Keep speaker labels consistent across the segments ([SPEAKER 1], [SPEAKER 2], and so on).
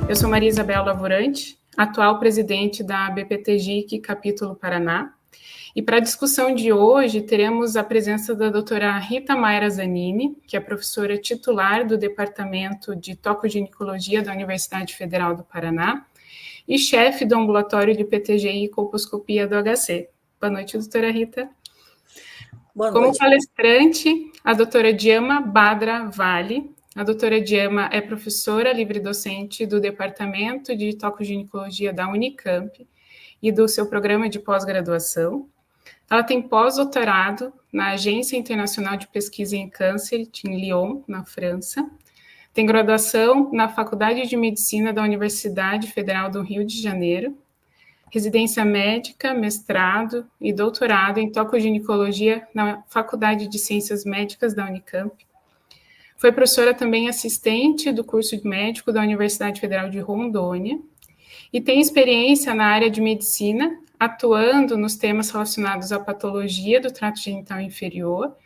[SPEAKER 1] Eu sou Maria Isabel Lavorante, atual presidente da BPTGIC Capítulo Paraná, e para a discussão de hoje teremos a presença da doutora Rita Mayra Zanini, que é professora titular do Departamento de Tocoginecologia da Universidade Federal do Paraná e chefe do ambulatório de PTGI e colposcopia do HC. Boa noite, doutora Rita.
[SPEAKER 2] Boa
[SPEAKER 1] Como
[SPEAKER 2] noite.
[SPEAKER 1] palestrante, a doutora Diama Badra Vale. A doutora Diama é professora livre-docente do Departamento de Tocoginecologia da Unicamp e do seu programa de pós-graduação. Ela tem pós-doutorado na Agência Internacional de Pesquisa em Câncer, em Lyon, na França. Tem graduação na Faculdade de Medicina da Universidade Federal do Rio de Janeiro. Residência médica, mestrado e doutorado em tocoginecologia na Faculdade de Ciências Médicas da Unicamp. Foi professora também assistente do curso de médico da Universidade Federal de Rondônia e tem experiência na área de medicina, atuando nos temas relacionados à patologia do trato genital inferior,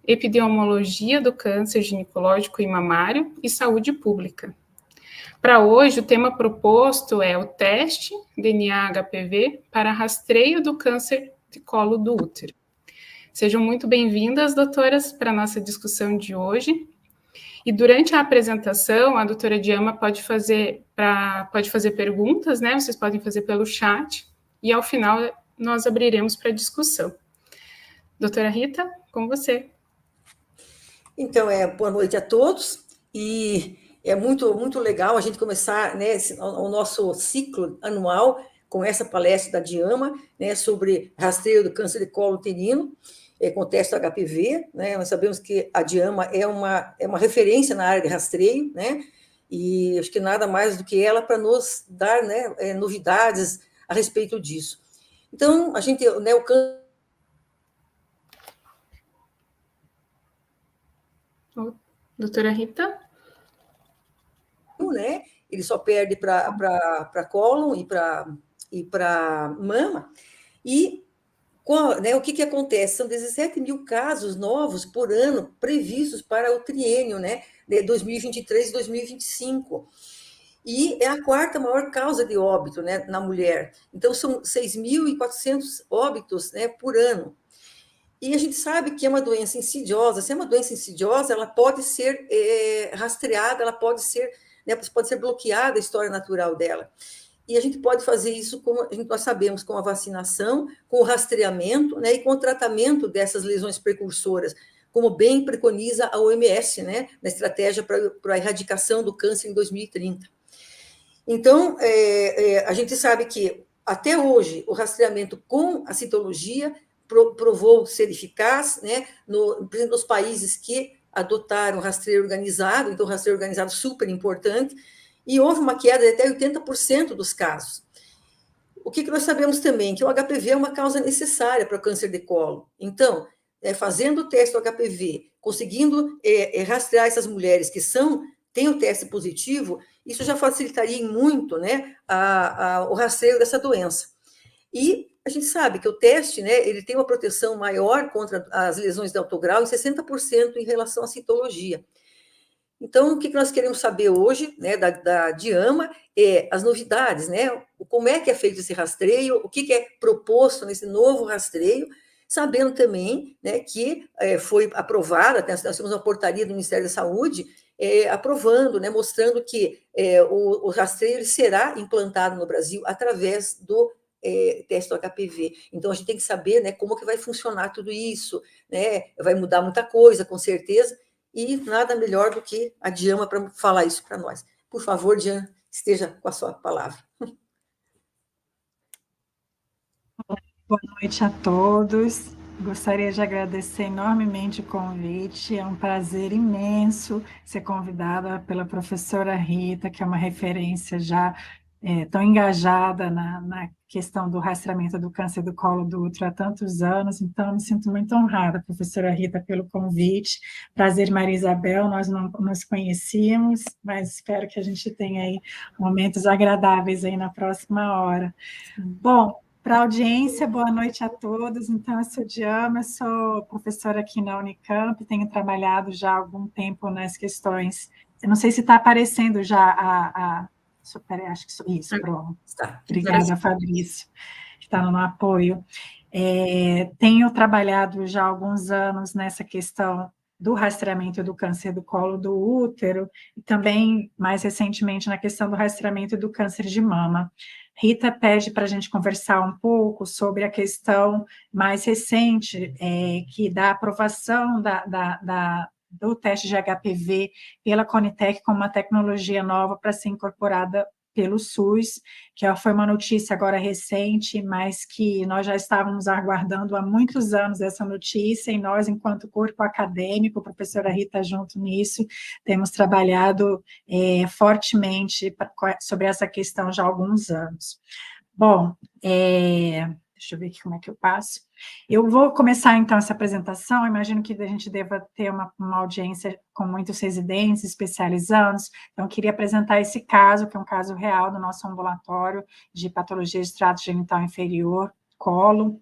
[SPEAKER 1] epidemiologia do câncer ginecológico e mamário e saúde pública. Para hoje, o tema proposto é o teste DNA-HPV para rastreio do câncer de colo do útero. Sejam muito bem-vindas, doutoras, para a nossa discussão de hoje. E durante a apresentação, a doutora Diama pode fazer perguntas, né? Vocês podem fazer pelo chat, e ao final nós abriremos para discussão. Doutora Rita, com você.
[SPEAKER 2] Então, boa noite a todos, e é muito legal a gente começar, né, o nosso ciclo anual com essa palestra da Diama, né, sobre rastreio do câncer de colo uterino, com o teste HPV, né? Nós sabemos que a Diama é uma referência na área de rastreio, né? E acho que nada mais do que ela para nos dar, né, novidades a respeito disso. Então, a gente, né, o câncer...
[SPEAKER 1] Doutora Rita?
[SPEAKER 2] Né? Ele só perde para cólon e para mama. E né, o que acontece? São 17 mil casos novos por ano previstos para o triênio, né, de 2023 e 2025. E é a quarta maior causa de óbito, né, na mulher. Então, são 6.400 óbitos, né, por ano. E a gente sabe que é uma doença insidiosa. Se é uma doença insidiosa, ela pode ser rastreada, ela pode ser, né, pode ser bloqueada a história natural dela. E a gente pode fazer isso, como nós sabemos, com a vacinação, com o rastreamento, né, e com o tratamento dessas lesões precursoras, como bem preconiza a OMS, né, na estratégia para a erradicação do câncer em 2030. Então, a gente sabe que, até hoje, o rastreamento com a citologia provou ser eficaz, né, por exemplo, nos países que adotaram rastreio organizado, então, rastreio organizado super importante, e houve uma queda de até 80% dos casos. O que nós sabemos também? Que o HPV é uma causa necessária para o câncer de colo. Então, fazendo o teste do HPV, conseguindo rastrear essas mulheres que têm o teste positivo, isso já facilitaria muito, né, o rastreio dessa doença. E a gente sabe que o teste, né, ele tem uma proteção maior contra as lesões de alto grau, em 60% em relação à citologia. Então, o que nós queremos saber hoje, né, da Diama, as novidades, né, como é que é feito esse rastreio, o que é proposto nesse novo rastreio, sabendo também, né, que foi aprovada, nós temos uma portaria do Ministério da Saúde aprovando, né, mostrando que o rastreio ele será implantado no Brasil através do teste do HPV. Então, a gente tem que saber, né, como que vai funcionar tudo isso, né, vai mudar muita coisa, com certeza, e nada melhor do que a Diama para falar isso para nós. Por favor, Diana, esteja com a sua palavra.
[SPEAKER 3] Boa noite a todos. Gostaria de agradecer enormemente o convite, é um prazer imenso ser convidada pela professora Rita, que é uma referência já tão engajada na questão do rastreamento do câncer do colo do útero há tantos anos, então me sinto muito honrada, professora Rita, pelo convite. Prazer, Maria Isabel, nós não nos conhecíamos, mas espero que a gente tenha aí momentos agradáveis aí na próxima hora. Bom, para a audiência, boa noite a todos. Então, eu sou Diana, sou professora aqui na Unicamp, tenho trabalhado já há algum tempo nas questões. Eu não sei se está aparecendo já acho que isso, pronto.
[SPEAKER 2] Está.
[SPEAKER 3] Obrigada, Fabrício, que está no apoio. Tenho trabalhado já há alguns anos nessa questão do rastreamento do câncer do colo do útero e também, mais recentemente, na questão do rastreamento do câncer de mama. Rita pede para a gente conversar um pouco sobre a questão mais recente, que da aprovação do teste de HPV pela Conitec como uma tecnologia nova para ser incorporada pelo SUS, que foi uma notícia agora recente, mas que nós já estávamos aguardando há muitos anos essa notícia, e nós, enquanto corpo acadêmico, professora Rita junto nisso, temos trabalhado fortemente sobre essa questão já há alguns anos. Bom, deixa eu ver aqui como é que eu passo. Eu vou começar, então, essa apresentação. Imagino que a gente deva ter uma audiência com muitos residentes especializados. Então, eu queria apresentar esse caso, que é um caso real do nosso ambulatório de patologia de trato genital inferior, colo.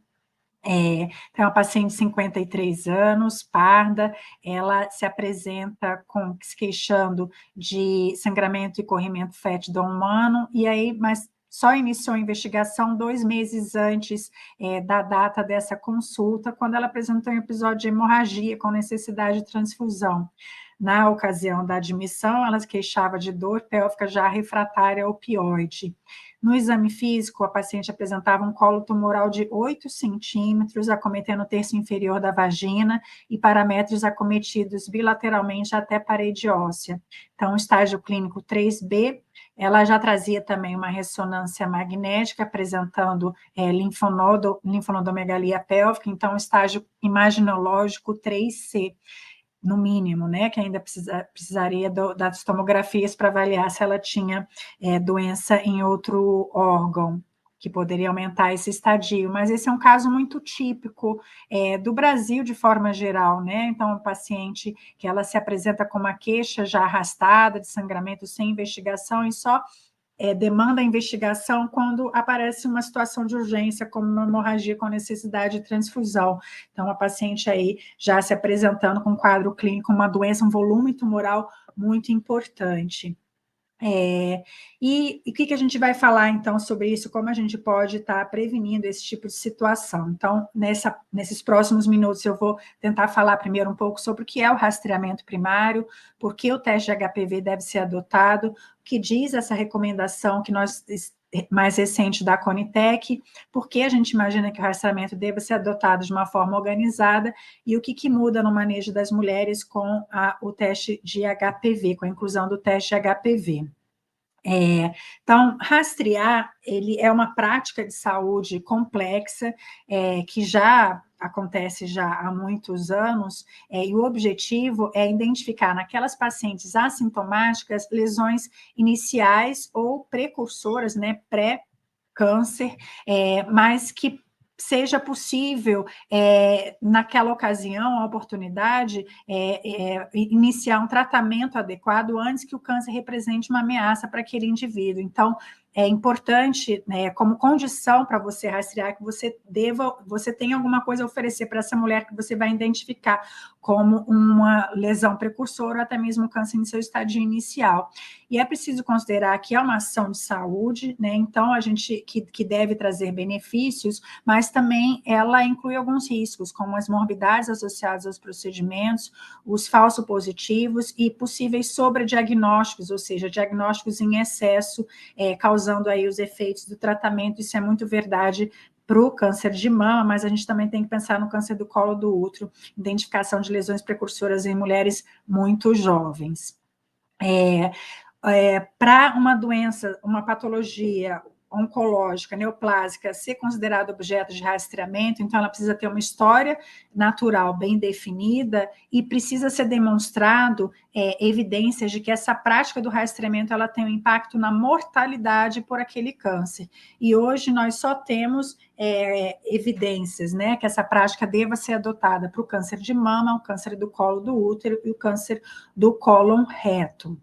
[SPEAKER 3] Tem uma paciente de 53 anos, parda, ela se apresenta se queixando de sangramento e corrimento fétido humano, e aí, mas só iniciou a investigação 2 meses antes da data dessa consulta, quando ela apresentou um episódio de hemorragia com necessidade de transfusão. Na ocasião da admissão, ela se queixava de dor pélvica já refratária ao opioide. No exame físico, a paciente apresentava um colo tumoral de 8 centímetros, acometendo o terço inferior da vagina e paramétros acometidos bilateralmente até a parede óssea. Então, estágio clínico 3B, ela já trazia também uma ressonância magnética, apresentando linfonodomegalia pélvica, então, estágio imaginológico 3C, no mínimo, né, que ainda precisaria das tomografias para avaliar se ela tinha doença em outro órgão, que poderia aumentar esse estadio, mas esse é um caso muito típico do Brasil de forma geral, né, então um paciente que ela se apresenta com uma queixa já arrastada, de sangramento sem investigação e só demanda a investigação quando aparece uma situação de urgência, como uma hemorragia com necessidade de transfusão. Então, a paciente aí já se apresentando com um quadro clínico, uma doença, um volume tumoral muito importante. E o que a gente vai falar, então, sobre isso, como a gente pode estar prevenindo esse tipo de situação. Então, nesses próximos minutos, eu vou tentar falar primeiro um pouco sobre o que é o rastreamento primário, por que o teste de HPV deve ser adotado, o que diz essa recomendação que nós mais recente da Conitec, por que a gente imagina que o rastreamento deva ser adotado de uma forma organizada e o que muda no manejo das mulheres com o teste de HPV, com a inclusão do teste de HPV. Então, rastrear, ele é uma prática de saúde complexa, que já acontece já há muitos anos, e o objetivo é identificar naquelas pacientes assintomáticas lesões iniciais ou precursoras, né, pré-câncer, mas que seja possível, naquela ocasião, a oportunidade, iniciar um tratamento adequado antes que o câncer represente uma ameaça para aquele indivíduo. Então, é importante, né, como condição para você rastrear, que você tenha alguma coisa a oferecer para essa mulher que você vai identificar como uma lesão precursora ou até mesmo câncer em seu estágio inicial. E é preciso considerar que é uma ação de saúde, né, então a gente que deve trazer benefícios, mas também ela inclui alguns riscos, como as morbidades associadas aos procedimentos, os falsos positivos e possíveis sobrediagnósticos, ou seja, diagnósticos em excesso, causando aí os efeitos do tratamento. Isso é muito verdade para o câncer de mama, mas a gente também tem que pensar no câncer do colo do útero, identificação de lesões precursoras em mulheres muito jovens. Para uma doença, uma patologia oncológica, neoplásica, ser considerada objeto de rastreamento, então ela precisa ter uma história natural bem definida e precisa ser demonstrado evidências de que essa prática do rastreamento ela tem um impacto na mortalidade por aquele câncer. E hoje nós só temos evidências, né, que essa prática deva ser adotada para o câncer de mama, o câncer do colo do útero e o câncer do cólon reto.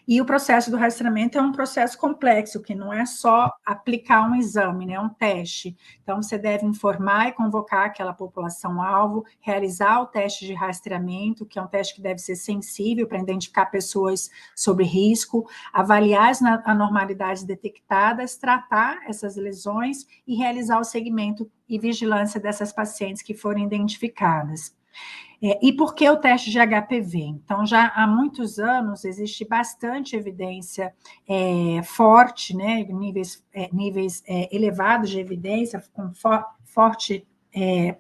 [SPEAKER 3] E o processo do rastreamento é um processo complexo, que não é só aplicar um exame, né, um teste. Então, você deve informar e convocar aquela população-alvo, realizar o teste de rastreamento, que é um teste que deve ser sensível para identificar pessoas sob risco, avaliar as anormalidades detectadas, tratar essas lesões e realizar o segmento e vigilância dessas pacientes que forem identificadas. E por que o teste de HPV? Então, já há muitos anos existe bastante evidência forte, né, níveis elevados de evidência, com forte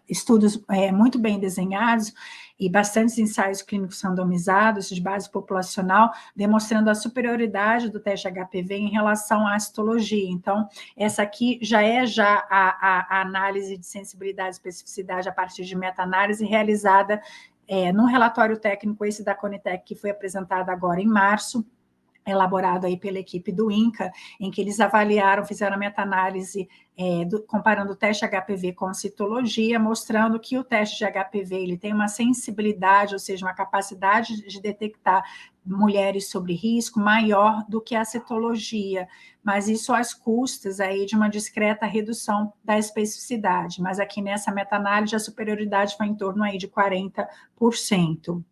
[SPEAKER 3] estudos muito bem desenhados e bastantes ensaios clínicos randomizados de base populacional, demonstrando a superioridade do teste HPV em relação à citologia. Então, essa aqui já é a análise de sensibilidade e especificidade a partir de meta-análise realizada num relatório técnico, esse da Conitec, que foi apresentado agora em março, elaborado aí pela equipe do INCA, em que eles avaliaram, fizeram a meta-análise comparando o teste HPV com citologia, mostrando que o teste de HPV ele tem uma sensibilidade, ou seja, uma capacidade de detectar mulheres sob risco maior do que a citologia, mas isso às custas aí de uma discreta redução da especificidade, mas aqui nessa meta-análise a superioridade foi em torno aí de 40%.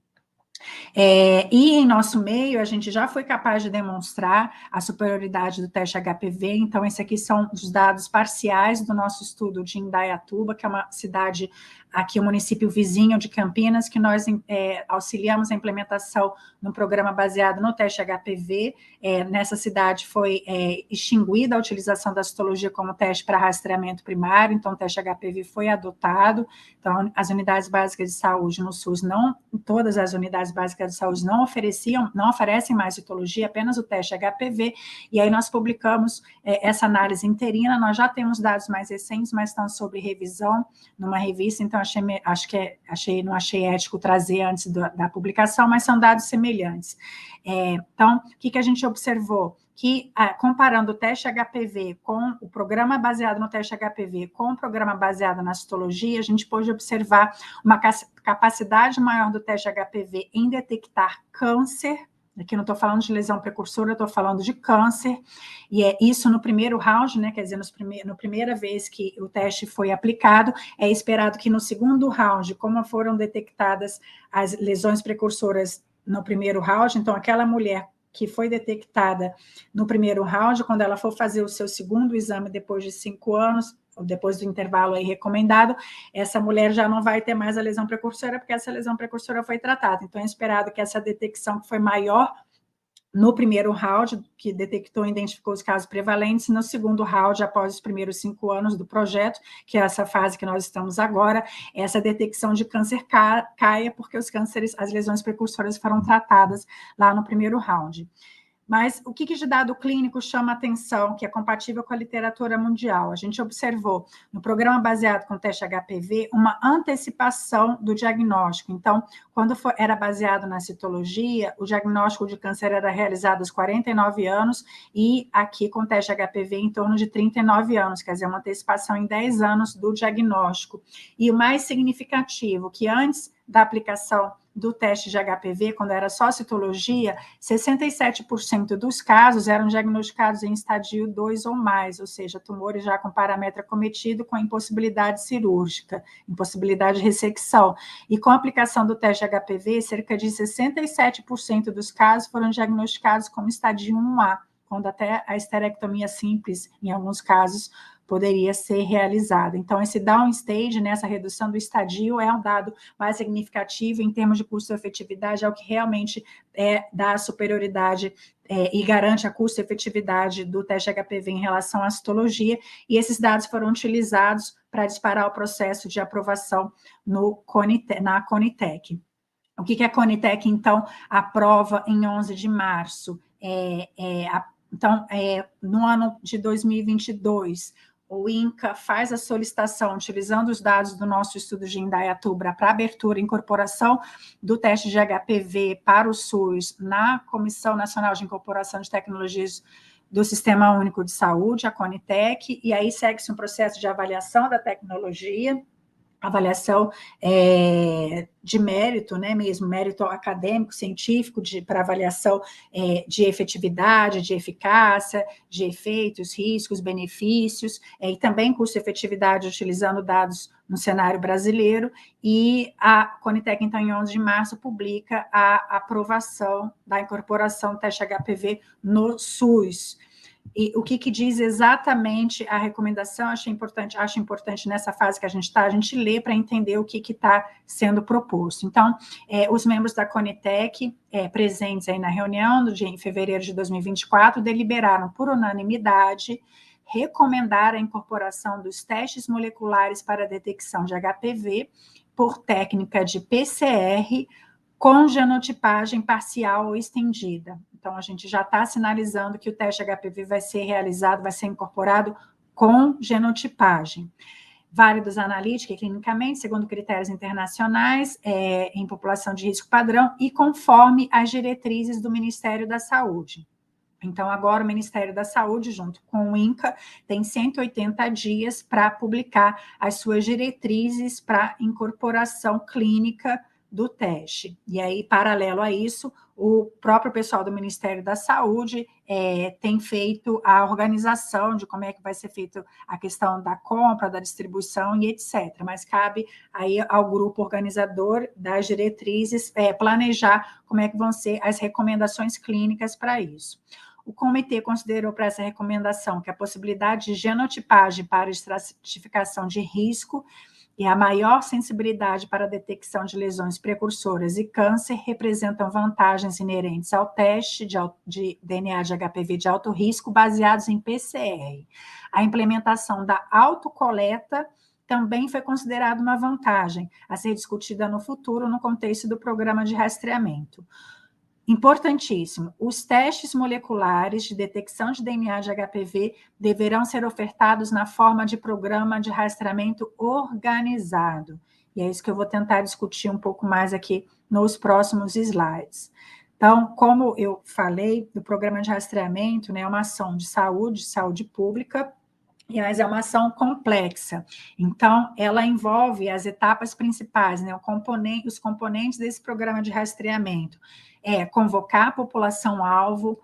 [SPEAKER 3] E em nosso meio, a gente já foi capaz de demonstrar a superioridade do teste HPV, então esse aqui são os dados parciais do nosso estudo de Indaiatuba, que é uma cidade aqui, um município vizinho de Campinas, que nós auxiliamos a implementação de um programa baseado no teste HPV. Nessa cidade foi extinguida a utilização da citologia como teste para rastreamento primário, então o teste HPV foi adotado. Então, as unidades básicas de saúde no SUS, todas as unidades básicas de saúde não oferecem mais citologia, apenas o teste HPV, e aí nós publicamos essa análise interina, nós já temos dados mais recentes, mas estão sob revisão numa revista, então não achei ético trazer antes da publicação, mas são dados semelhantes. Então, o que a gente observou? Que, comparando o teste HPV com o programa baseado no teste HPV com o programa baseado na citologia, a gente pôde observar uma capacidade maior do teste HPV em detectar câncer. Aqui não estou falando de lesão precursora, estou falando de câncer, e é isso no primeiro round, né? Quer dizer, na primeira vez que o teste foi aplicado, é esperado que no segundo round, como foram detectadas as lesões precursoras no primeiro round, então aquela mulher que foi detectada no primeiro round, quando ela for fazer o seu segundo exame depois de 5 anos, depois do intervalo aí recomendado, essa mulher já não vai ter mais a lesão precursora, porque essa lesão precursora foi tratada. Então, é esperado que essa detecção que foi maior no primeiro round, que detectou e identificou os casos prevalentes, no segundo round, após os primeiros 5 anos do projeto, que é essa fase que nós estamos agora, essa detecção de câncer caia, porque os cânceres, as lesões precursoras foram tratadas lá no primeiro round. Mas o que de dado clínico chama atenção, que é compatível com a literatura mundial? A gente observou no programa baseado com teste HPV uma antecipação do diagnóstico. Então, quando era baseado na citologia, o diagnóstico de câncer era realizado aos 49 anos e aqui com teste HPV em torno de 39 anos, quer dizer, uma antecipação em 10 anos do diagnóstico. E o mais significativo, que antes da aplicação do teste de HPV, quando era só citologia, 67% dos casos eram diagnosticados em estadio 2 ou mais, ou seja, tumores já com parametro acometido com impossibilidade cirúrgica, impossibilidade de ressecção. E com a aplicação do teste de HPV, cerca de 67% dos casos foram diagnosticados como estadio 1A, quando até a esterectomia simples, em alguns casos, poderia ser realizada. Então, esse downstage, né, essa redução do estadio, é um dado mais significativo em termos de custo-efetividade, é o que realmente dá a superioridade e garante a custo-efetividade do teste HPV em relação à citologia, e esses dados foram utilizados para disparar o processo de aprovação na Conitec. O que a Conitec, então, aprova em 11 de março? Então, no ano de 2022, o INCA faz a solicitação, utilizando os dados do nosso estudo de Indaiatuba, para abertura e incorporação do teste de HPV para o SUS na Comissão Nacional de Incorporação de Tecnologias do Sistema Único de Saúde, a CONITEC, e aí segue-se um processo de avaliação da tecnologia, avaliação de mérito, né, mesmo, mérito acadêmico, científico, para avaliação de efetividade, de eficácia, de efeitos, riscos, benefícios, e também custo-efetividade utilizando dados no cenário brasileiro, e a CONITEC, então, em 11 de março, publica a aprovação da incorporação do teste HPV no SUS. E o que diz exatamente a recomendação, acho importante nessa fase que a gente está, a gente ler para entender o que está sendo proposto. Então, os membros da CONITEC, presentes aí na reunião, em fevereiro de 2024, deliberaram por unanimidade recomendar a incorporação dos testes moleculares para a detecção de HPV por técnica de PCR com genotipagem parcial ou estendida. Então, a gente já está sinalizando que o teste HPV vai ser realizado, vai ser incorporado com genotipagem. Válidos analítica e clinicamente, segundo critérios internacionais, em população de risco padrão e conforme as diretrizes do Ministério da Saúde. Então, agora o Ministério da Saúde, junto com o INCA, tem 180 dias para publicar as suas diretrizes para incorporação clínica do teste. E aí, paralelo a isso, o próprio pessoal do Ministério da Saúde tem feito a organização de como é que vai ser feita a questão da compra, da distribuição e etc. Mas cabe aí ao grupo organizador das diretrizes planejar como é que vão ser as recomendações clínicas para isso. O comitê considerou para essa recomendação que a possibilidade de genotipagem para estratificação de risco e a maior sensibilidade para a detecção de lesões precursoras e câncer representam vantagens inerentes ao teste de DNA de HPV de alto risco baseados em PCR. A implementação da autocoleta também foi considerada uma vantagem a ser discutida no futuro no contexto do programa de rastreamento. Importantíssimo, os testes moleculares de detecção de DNA de HPV deverão ser ofertados na forma de programa de rastreamento organizado. E é isso que eu vou tentar discutir um pouco mais aqui nos próximos slides. Então, como eu falei, o programa de rastreamento, né, é uma ação de saúde pública, mas é uma ação complexa. Então, ela envolve as etapas principais, né, os componentes desse programa de rastreamento. Convocar a população-alvo,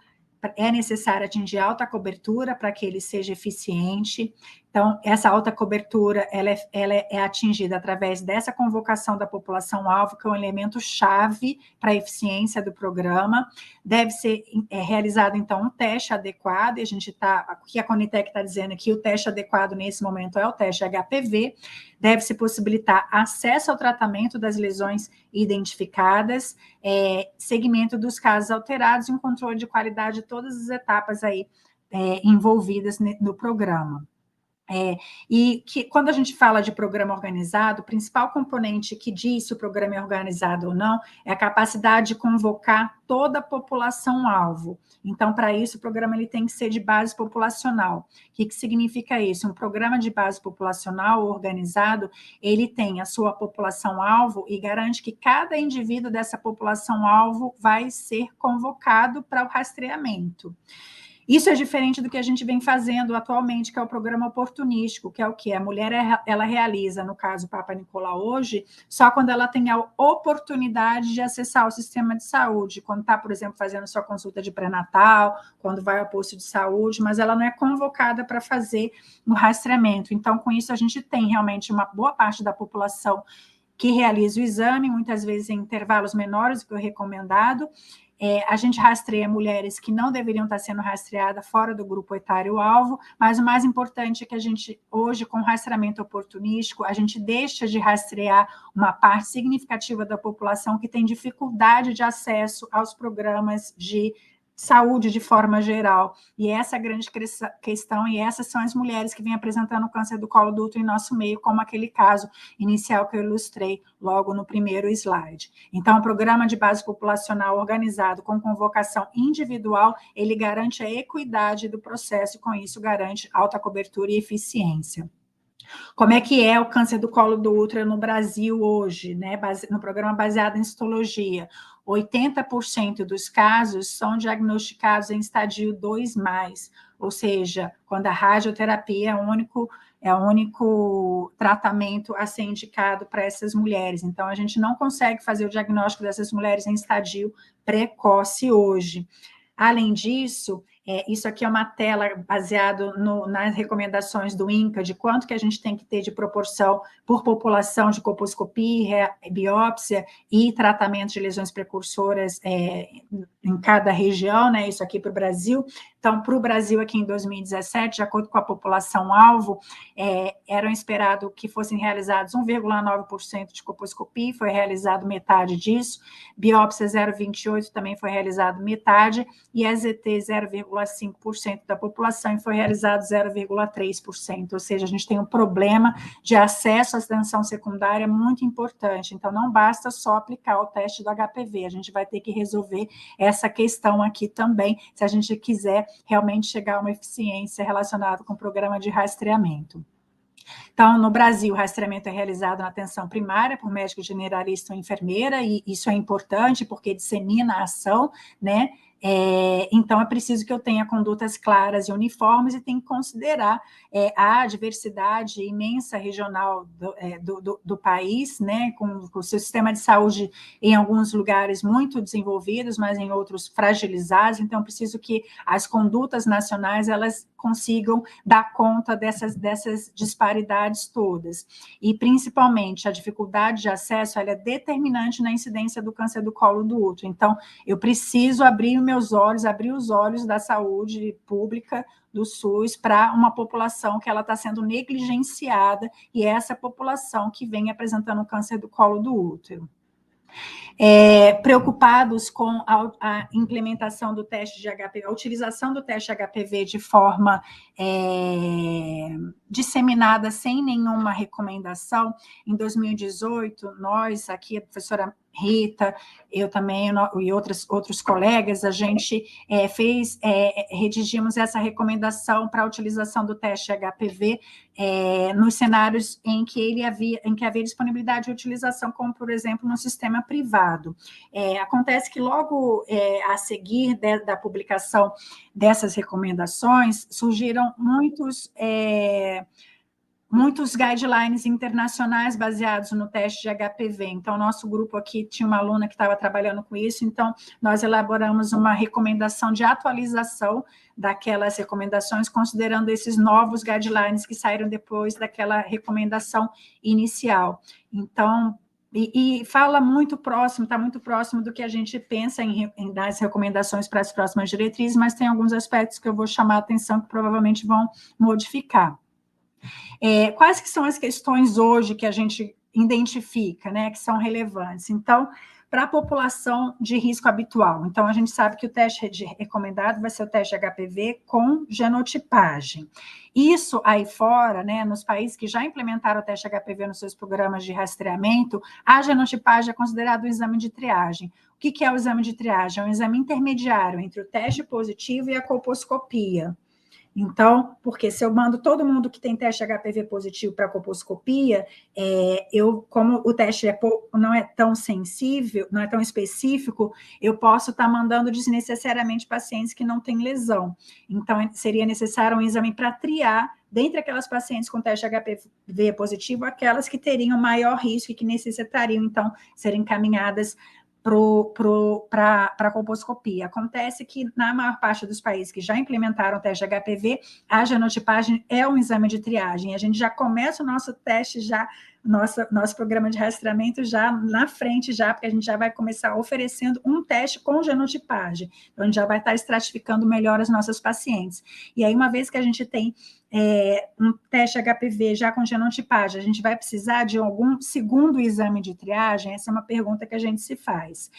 [SPEAKER 3] é necessário atingir alta cobertura para que ele seja eficiente. Então, essa alta cobertura ela é atingida através dessa convocação da população-alvo, que é um elemento-chave para a eficiência do programa. Deve ser realizado, então, um teste adequado, e o que a CONITEC está dizendo aqui, o teste adequado nesse momento é o teste HPV. Deve-se possibilitar acesso ao tratamento das lesões identificadas, segmento dos casos alterados e um controle de qualidade de todas as etapas aí envolvidas no programa. E que quando a gente fala de programa organizado, o principal componente que diz se o programa é organizado ou não é a capacidade de convocar toda a população-alvo. Então, para isso, o programa ele tem que ser de base populacional. O que significa isso? Um programa de base populacional organizado, ele tem a sua população-alvo e garante que cada indivíduo dessa população-alvo vai ser convocado para o rastreamento. Isso é diferente do que a gente vem fazendo atualmente, que é o programa oportunístico, que é o quê? A mulher, ela realiza, no caso Papa Nicolau hoje, só quando ela tem a oportunidade de acessar o sistema de saúde, quando está, por exemplo, fazendo sua consulta de pré-natal, quando vai ao posto de saúde, mas ela não é convocada para fazer o rastreamento. Então, com isso, a gente tem realmente uma boa parte da população que realiza o exame, muitas vezes em intervalos menores do que o recomendado. A gente rastreia mulheres que não deveriam estar sendo rastreadas fora do grupo etário-alvo, mas o mais importante é que a gente, hoje, com o rastreamento oportunístico, a gente deixa de rastrear uma parte significativa da população que tem dificuldade de acesso aos programas de saúde de forma geral. E essa é a grande questão, e essas são as mulheres que vêm apresentando o câncer do colo do útero em nosso meio, como aquele caso inicial que eu ilustrei logo no primeiro slide. Então, o programa de base populacional organizado com convocação individual, ele garante a equidade do processo e, com isso, garante alta cobertura e eficiência. Como é que é o câncer do colo do útero no Brasil hoje, né? No programa baseado em citologia? 80% dos casos são diagnosticados em estadio 2+, ou seja, quando a radioterapia é o único tratamento a ser indicado para essas mulheres. Então, a gente não consegue fazer o diagnóstico dessas mulheres em estadio precoce hoje. Além disso, isso aqui é uma tela baseada nas recomendações do INCA, de quanto que a gente tem que ter de proporção por população de colposcopia, biópsia e tratamento de lesões precursoras em cada região, né? Isso aqui para o Brasil. Então, para o Brasil, aqui em 2017, de acordo com a população-alvo, eram esperado que fossem realizados 1,9% de colposcopia, foi realizado metade disso, biópsia 0,28% também foi realizado metade, e EZT 0,5% da população, e foi realizado 0,3%, ou seja, a gente tem um problema de acesso à atenção secundária muito importante, então não basta só aplicar o teste do HPV, a gente vai ter que resolver essa questão aqui também, se a gente quiser realmente chegar a uma eficiência relacionada com o programa de rastreamento. Então, no Brasil, o rastreamento é realizado na atenção primária por médico generalista ou enfermeira, e isso é importante porque dissemina a ação, né? Então, é preciso que eu tenha condutas claras e uniformes e tem que considerar a diversidade imensa regional do país, né, com o seu sistema de saúde em alguns lugares muito desenvolvidos, mas em outros fragilizados. Então, preciso que as condutas nacionais elas consigam dar conta dessas disparidades todas. E, principalmente, a dificuldade de acesso ela é determinante na incidência do câncer do colo do útero. Então, eu preciso abrir os olhos da saúde pública do SUS para uma população que ela está sendo negligenciada, e é essa população que vem apresentando o câncer do colo do útero. Preocupados com a implementação do teste de HPV, a utilização do teste HPV de forma disseminada, sem nenhuma recomendação. Em 2018, nós, aqui, a professora Rita, eu também, e outros colegas, a gente redigimos essa recomendação para a utilização do teste HPV nos cenários em que havia disponibilidade de utilização, como, por exemplo, no sistema privado. Acontece que logo a seguir da publicação dessas recomendações, surgiram muitos guidelines internacionais baseados no teste de HPV. Então, nosso grupo aqui tinha uma aluna que estava trabalhando com isso, então nós elaboramos uma recomendação de atualização daquelas recomendações, considerando esses novos guidelines que saíram depois daquela recomendação inicial. Então, e fala muito próximo, está muito próximo do que a gente pensa em dar as recomendações para as próximas diretrizes, mas tem alguns aspectos que eu vou chamar a atenção que provavelmente vão modificar. Quais que são as questões hoje que a gente identifica, né, que são relevantes? Então, para a população de risco habitual, então a gente sabe que o teste recomendado vai ser o teste HPV com genotipagem. Isso aí fora, né, nos países que já implementaram o teste HPV nos seus programas de rastreamento, a genotipagem é considerado um exame de triagem. O que é o exame de triagem? É um exame intermediário entre o teste positivo e a colposcopia. Então, porque se eu mando todo mundo que tem teste HPV positivo para a colposcopia, como o teste não é tão sensível, não é tão específico, eu posso estar mandando desnecessariamente pacientes que não têm lesão. Então, seria necessário um exame para triar, dentre aquelas pacientes com teste HPV positivo, aquelas que teriam maior risco e que necessitariam, então, serem encaminhadas para a colposcopia. Acontece que, na maior parte dos países que já implementaram o teste HPV, a genotipagem é um exame de triagem. A gente já começa o nosso teste, nosso programa de rastreamento já na frente, porque a gente já vai começar oferecendo um teste com genotipagem. Então, a gente já vai estar estratificando melhor as nossas pacientes. E aí, uma vez que a gente tem um teste HPV já com genotipagem, a gente vai precisar de algum segundo exame de triagem? Essa é uma pergunta que a gente se faz.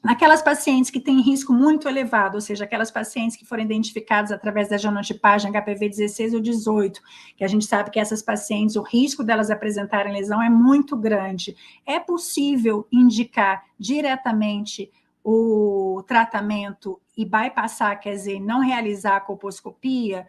[SPEAKER 3] Naquelas pacientes que têm risco muito elevado, ou seja, aquelas pacientes que foram identificadas através da genotipagem HPV 16 ou 18, que a gente sabe que essas pacientes, o risco delas apresentarem lesão é muito grande. É possível indicar diretamente o tratamento e bypassar, quer dizer, não realizar a colposcopia?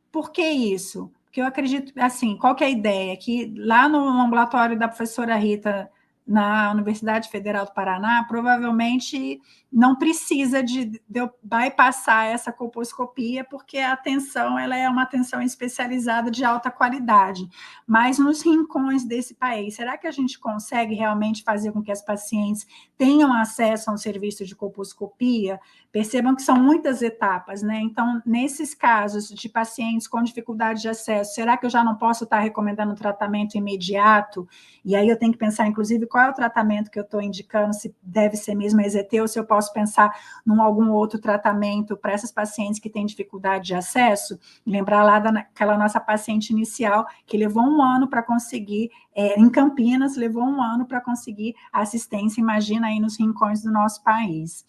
[SPEAKER 3] Por que isso? Porque eu acredito, assim, qual que é a ideia? Que lá no ambulatório da professora Rita, na Universidade Federal do Paraná, provavelmente não precisa de eu bypassar essa colposcopia, porque a atenção ela é uma atenção especializada de alta qualidade. Mas nos rincões desse país, será que a gente consegue realmente fazer com que as pacientes tenham acesso a um serviço de colposcopia? Percebam que são muitas etapas, né? Então, nesses casos de pacientes com dificuldade de acesso, será que eu já não posso estar recomendando um tratamento imediato? E aí eu tenho que pensar, inclusive, qual é o tratamento que eu estou indicando, se deve ser mesmo EZT ou se eu posso pensar em algum outro tratamento para essas pacientes que têm dificuldade de acesso. Lembrar lá daquela nossa paciente inicial, que levou 1 ano para conseguir, em Campinas, levou 1 ano para conseguir assistência, imagina aí nos rincões do nosso país.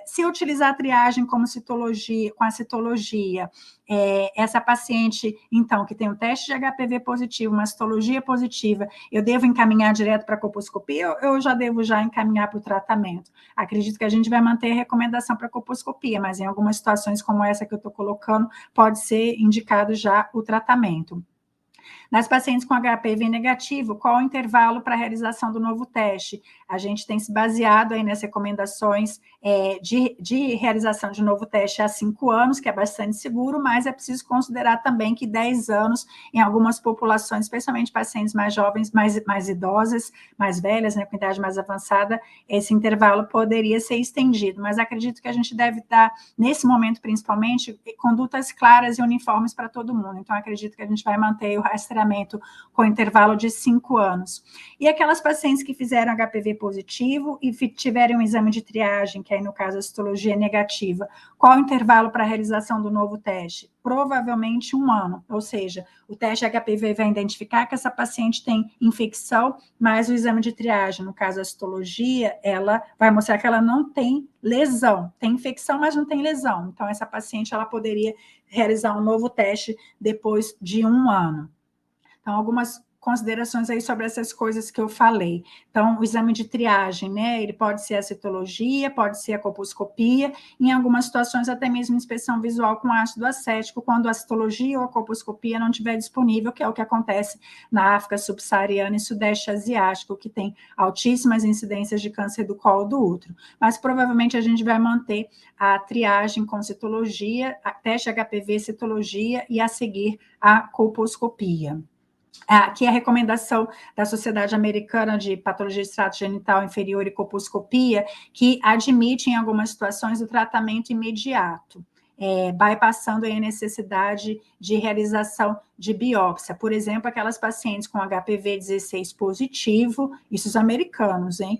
[SPEAKER 3] Se eu utilizar a triagem como citologia, com a citologia, essa paciente, então, que tem um teste de HPV positivo, uma citologia positiva, eu devo encaminhar direto para a colposcopia ou eu já devo encaminhar para o tratamento? Acredito que a gente vai manter a recomendação para a colposcopia, mas em algumas situações como essa que eu estou colocando, pode ser indicado já o tratamento. Nas pacientes com HPV negativo, qual o intervalo para a realização do novo teste? A gente tem se baseado aí nas recomendações de realização de novo teste há 5 anos, que é bastante seguro, mas é preciso considerar também que 10 anos, em algumas populações, especialmente pacientes mais jovens, mais idosas, mais velhas, né, com idade mais avançada, esse intervalo poderia ser estendido, mas acredito que a gente deve dar, nesse momento principalmente, condutas claras e uniformes para todo mundo. Então, acredito que a gente vai manter o rastreamento com intervalo de 5 anos. E aquelas pacientes que fizeram HPV positivo e tiverem um exame de triagem, que aí no caso a citologia negativa, qual o intervalo para a realização do novo teste? Provavelmente 1 ano, ou seja, o teste HPV vai identificar que essa paciente tem infecção, mas o exame de triagem, no caso a citologia, ela vai mostrar que ela não tem lesão, tem infecção, mas não tem lesão. Então, essa paciente, ela poderia realizar um novo teste depois de 1 ano. Então, algumas considerações aí sobre essas coisas que eu falei. Então, o exame de triagem, né, ele pode ser a citologia, pode ser a colposcopia, em algumas situações até mesmo inspeção visual com ácido acético, quando a citologia ou a colposcopia não estiver disponível, que é o que acontece na África subsaariana e Sudeste Asiático, que tem altíssimas incidências de câncer do colo do útero. Mas provavelmente a gente vai manter a triagem com citologia, a teste HPV, citologia e a seguir a colposcopia. Aqui é a recomendação da Sociedade Americana de Patologia de Trato Genital Inferior e Colposcopia, que admite, em algumas situações, o tratamento imediato, bypassando a necessidade de realização de biópsia. Por exemplo, aquelas pacientes com HPV 16 positivo, isso os americanos, hein?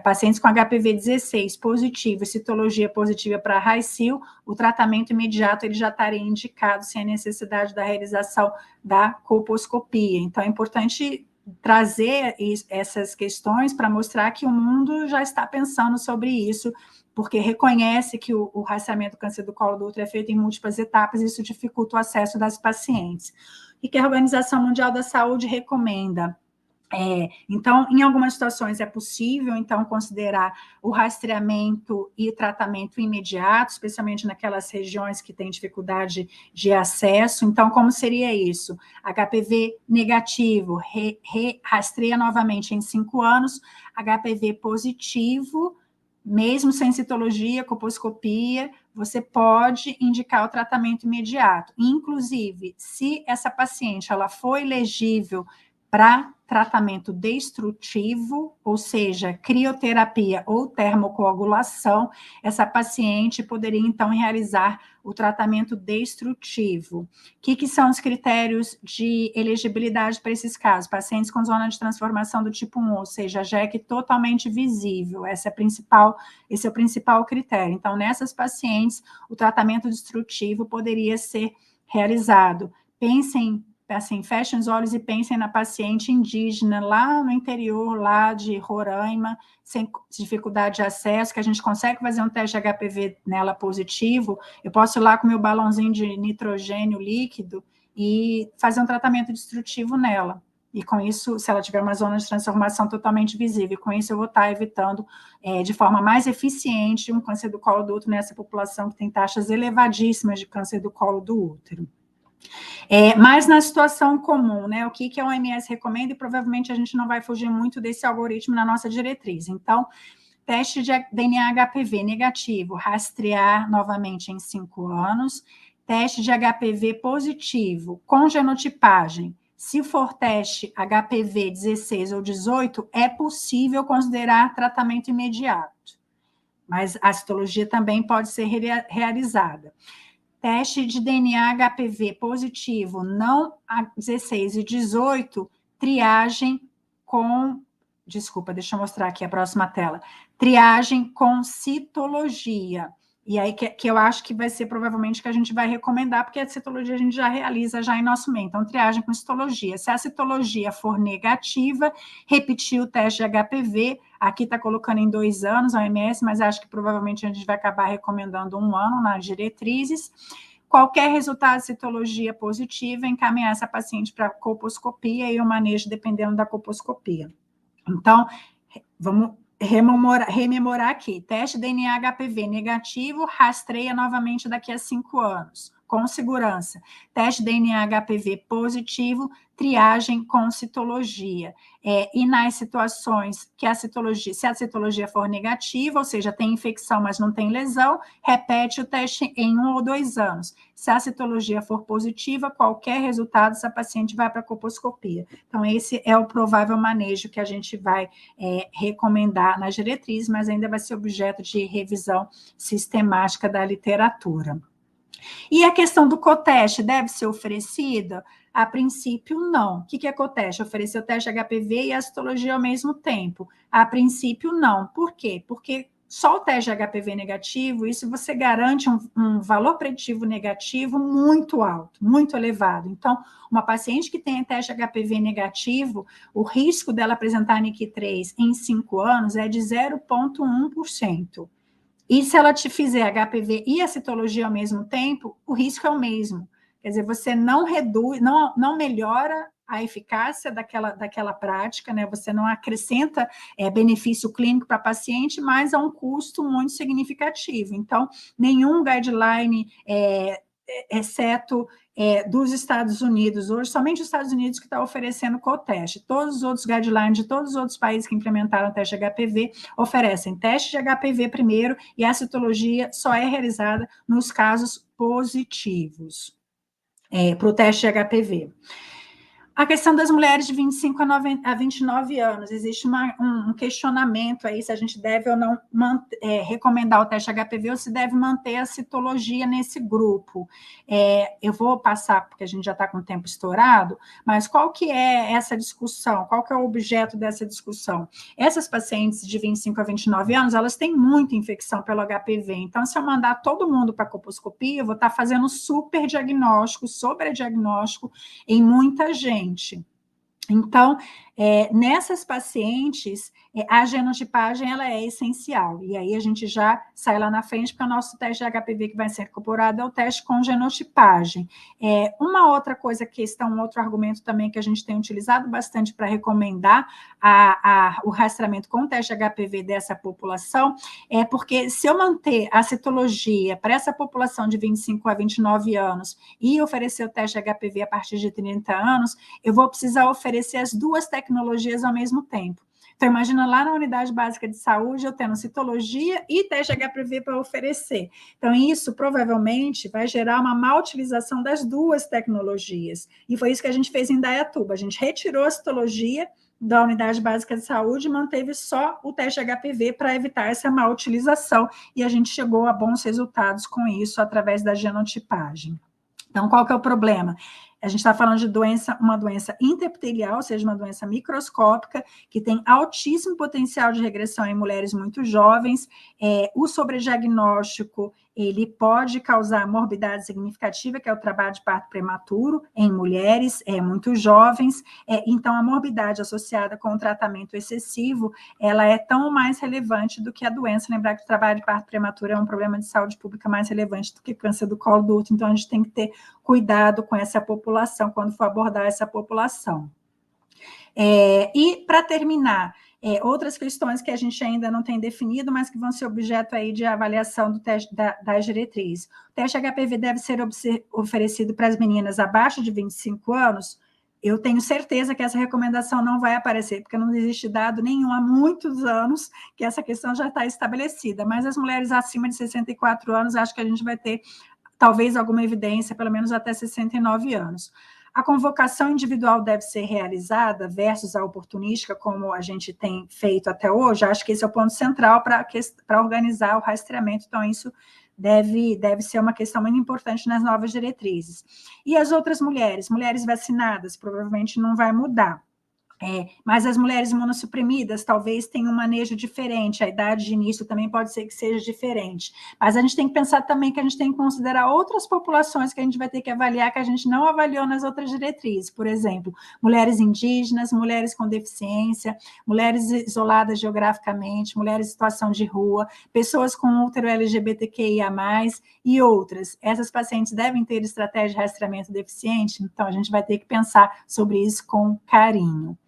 [SPEAKER 3] Pacientes com HPV 16 positivo e citologia positiva para HICIL, o tratamento imediato ele já estaria indicado sem a necessidade da realização da colposcopia. Então, é importante trazer essas questões para mostrar que o mundo já está pensando sobre isso, porque reconhece que o rastreamento do câncer do colo do útero é feito em múltiplas etapas e isso dificulta o acesso das pacientes. E que a Organização Mundial da Saúde recomenda. Então, em algumas situações é possível, então, considerar o rastreamento e tratamento imediato, especialmente naquelas regiões que têm dificuldade de acesso. Então, como seria isso? HPV negativo, rastreia novamente em 5 anos, HPV positivo, mesmo sem citologia, colposcopia, você pode indicar o tratamento imediato. Inclusive, se essa paciente ela for elegível para tratamento destrutivo, ou seja, crioterapia ou termocoagulação, essa paciente poderia, então, realizar o tratamento destrutivo. O que são os critérios de elegibilidade para esses casos? Pacientes com zona de transformação do tipo 1, ou seja, JEC totalmente visível, esse é o principal critério. Então, nessas pacientes, o tratamento destrutivo poderia ser realizado. Pensem assim, fechem os olhos e pensem na paciente indígena lá no interior, lá de Roraima, sem dificuldade de acesso, que a gente consegue fazer um teste de HPV nela positivo, eu posso ir lá com meu balãozinho de nitrogênio líquido e fazer um tratamento destrutivo nela. E com isso, se ela tiver uma zona de transformação totalmente visível, com isso eu vou estar evitando de forma mais eficiente um câncer do colo do útero nessa população que tem taxas elevadíssimas de câncer do colo do útero. Mas na situação comum, né, o que a OMS recomenda, e provavelmente a gente não vai fugir muito desse algoritmo na nossa diretriz. Então, teste de DNA HPV negativo, rastrear novamente em 5 anos, teste de HPV positivo, com genotipagem. Se for teste HPV 16 ou 18, é possível considerar tratamento imediato, mas a citologia também pode ser realizada. Teste de DNA HPV positivo, não a 16 e 18, triagem com... Desculpa, deixa eu mostrar aqui a próxima tela. Triagem com citologia. E aí que eu acho que vai ser provavelmente que a gente vai recomendar, porque a citologia a gente já realiza já em nosso meio. Então, triagem com citologia. Se a citologia for negativa, repetir o teste de HPV. Aqui está colocando em 2 anos a OMS, mas acho que provavelmente a gente vai acabar recomendando 1 ano nas diretrizes. Qualquer resultado de citologia positiva, encaminhar essa paciente para colposcopia e o manejo dependendo da colposcopia. Então, vamos rememorar aqui. Teste DNA HPV negativo, rastreia novamente daqui a 5 anos, com segurança. Teste DNA HPV positivo, triagem com citologia. E nas situações que se a citologia for negativa, ou seja, tem infecção, mas não tem lesão, repete o teste em 1 ou 2 anos. Se a citologia for positiva, qualquer resultado, essa paciente vai para a colposcopia. Então, esse é o provável manejo que a gente vai recomendar nas diretrizes, mas ainda vai ser objeto de revisão sistemática da literatura. E a questão do coteste deve ser oferecida? A princípio, não. O que é coteste? Oferecer o teste HPV e a citologia ao mesmo tempo. A princípio, não. Por quê? Porque só o teste HPV negativo, isso você garante um valor preditivo negativo muito alto, muito elevado. Então, uma paciente que tem teste HPV negativo, o risco dela apresentar NIC3 em 5 anos é de 0,1%. E se ela te fizer HPV e a citologia ao mesmo tempo, o risco é o mesmo. Quer dizer, você não reduz, não melhora a eficácia daquela prática, né? Você não acrescenta benefício clínico para a paciente, mas a um custo muito significativo. Então, nenhum guideline, exceto dos Estados Unidos, hoje, somente os Estados Unidos que está oferecendo coteste. Todos os outros guidelines de todos os outros países que implementaram o teste de HPV oferecem teste de HPV primeiro e a citologia só é realizada nos casos positivos para o teste de HPV. A questão das mulheres de 25 a 29 anos, existe um questionamento aí se a gente deve ou não recomendar o teste HPV ou se deve manter a citologia nesse grupo. Eu vou passar, porque a gente já está com o tempo estourado, mas qual que é essa discussão? Qual que é o objeto dessa discussão? Essas pacientes de 25 a 29 anos, elas têm muita infecção pelo HPV, então se eu mandar todo mundo para a colposcopia, eu vou estar fazendo super diagnóstico, sobrediagnóstico em muita gente. Então, nessas pacientes, a genotipagem ela é essencial, e aí a gente já sai lá na frente, porque o nosso teste de HPV que vai ser incorporado é o teste com genotipagem. Uma outra coisa, um outro argumento também que a gente tem utilizado bastante para recomendar o rastreamento com o teste de HPV dessa população, é porque se eu manter a citologia para essa população de 25 a 29 anos e oferecer o teste de HPV a partir de 30 anos, eu vou precisar oferecer as duas tecnologias ao mesmo tempo. Então, imagina lá na unidade básica de saúde, eu tendo citologia e teste HPV para oferecer. Então, isso provavelmente vai gerar uma má utilização das duas tecnologias. E foi isso que a gente fez em Indaiatuba. A gente retirou a citologia da unidade básica de saúde e manteve só o teste HPV para evitar essa má utilização. E a gente chegou a bons resultados com isso através da genotipagem. Então, qual que é o problema? A gente está falando de uma doença intraepitelial, ou seja, uma doença microscópica, que tem altíssimo potencial de regressão em mulheres muito jovens. O sobrediagnóstico ele pode causar morbidade significativa, que é o trabalho de parto prematuro, em mulheres muito jovens. Então, a morbidade associada com o tratamento excessivo, ela é tão mais relevante do que a doença. Lembrar que o trabalho de parto prematuro é um problema de saúde pública mais relevante do que câncer do colo do útero, então a gente tem que ter cuidado com essa população, quando for abordar essa população. E, para terminar, outras questões que a gente ainda não tem definido, mas que vão ser objeto aí de avaliação do teste das diretrizes. O teste HPV deve ser oferecido para as meninas abaixo de 25 anos. Eu tenho certeza que essa recomendação não vai aparecer, porque não existe dado nenhum há muitos anos que essa questão já está estabelecida. Mas as mulheres acima de 64 anos, acho que a gente vai ter talvez alguma evidência, pelo menos até 69 anos. A convocação individual deve ser realizada versus a oportunística, como a gente tem feito até hoje. Acho que esse é o ponto central para organizar o rastreamento. Então, isso deve ser uma questão muito importante nas novas diretrizes. E as outras mulheres vacinadas, provavelmente não vai mudar. Mas as mulheres imunossuprimidas talvez tenham um manejo diferente, a idade de início também pode ser que seja diferente. Mas a gente tem que pensar também que a gente tem que considerar outras populações que a gente vai ter que avaliar, que a gente não avaliou nas outras diretrizes. Por exemplo, mulheres indígenas, mulheres com deficiência, mulheres isoladas geograficamente, mulheres em situação de rua, pessoas com útero LGBTQIA+, e outras. Essas pacientes devem ter estratégia de rastreamento deficiente, então a gente vai ter que pensar sobre isso com carinho.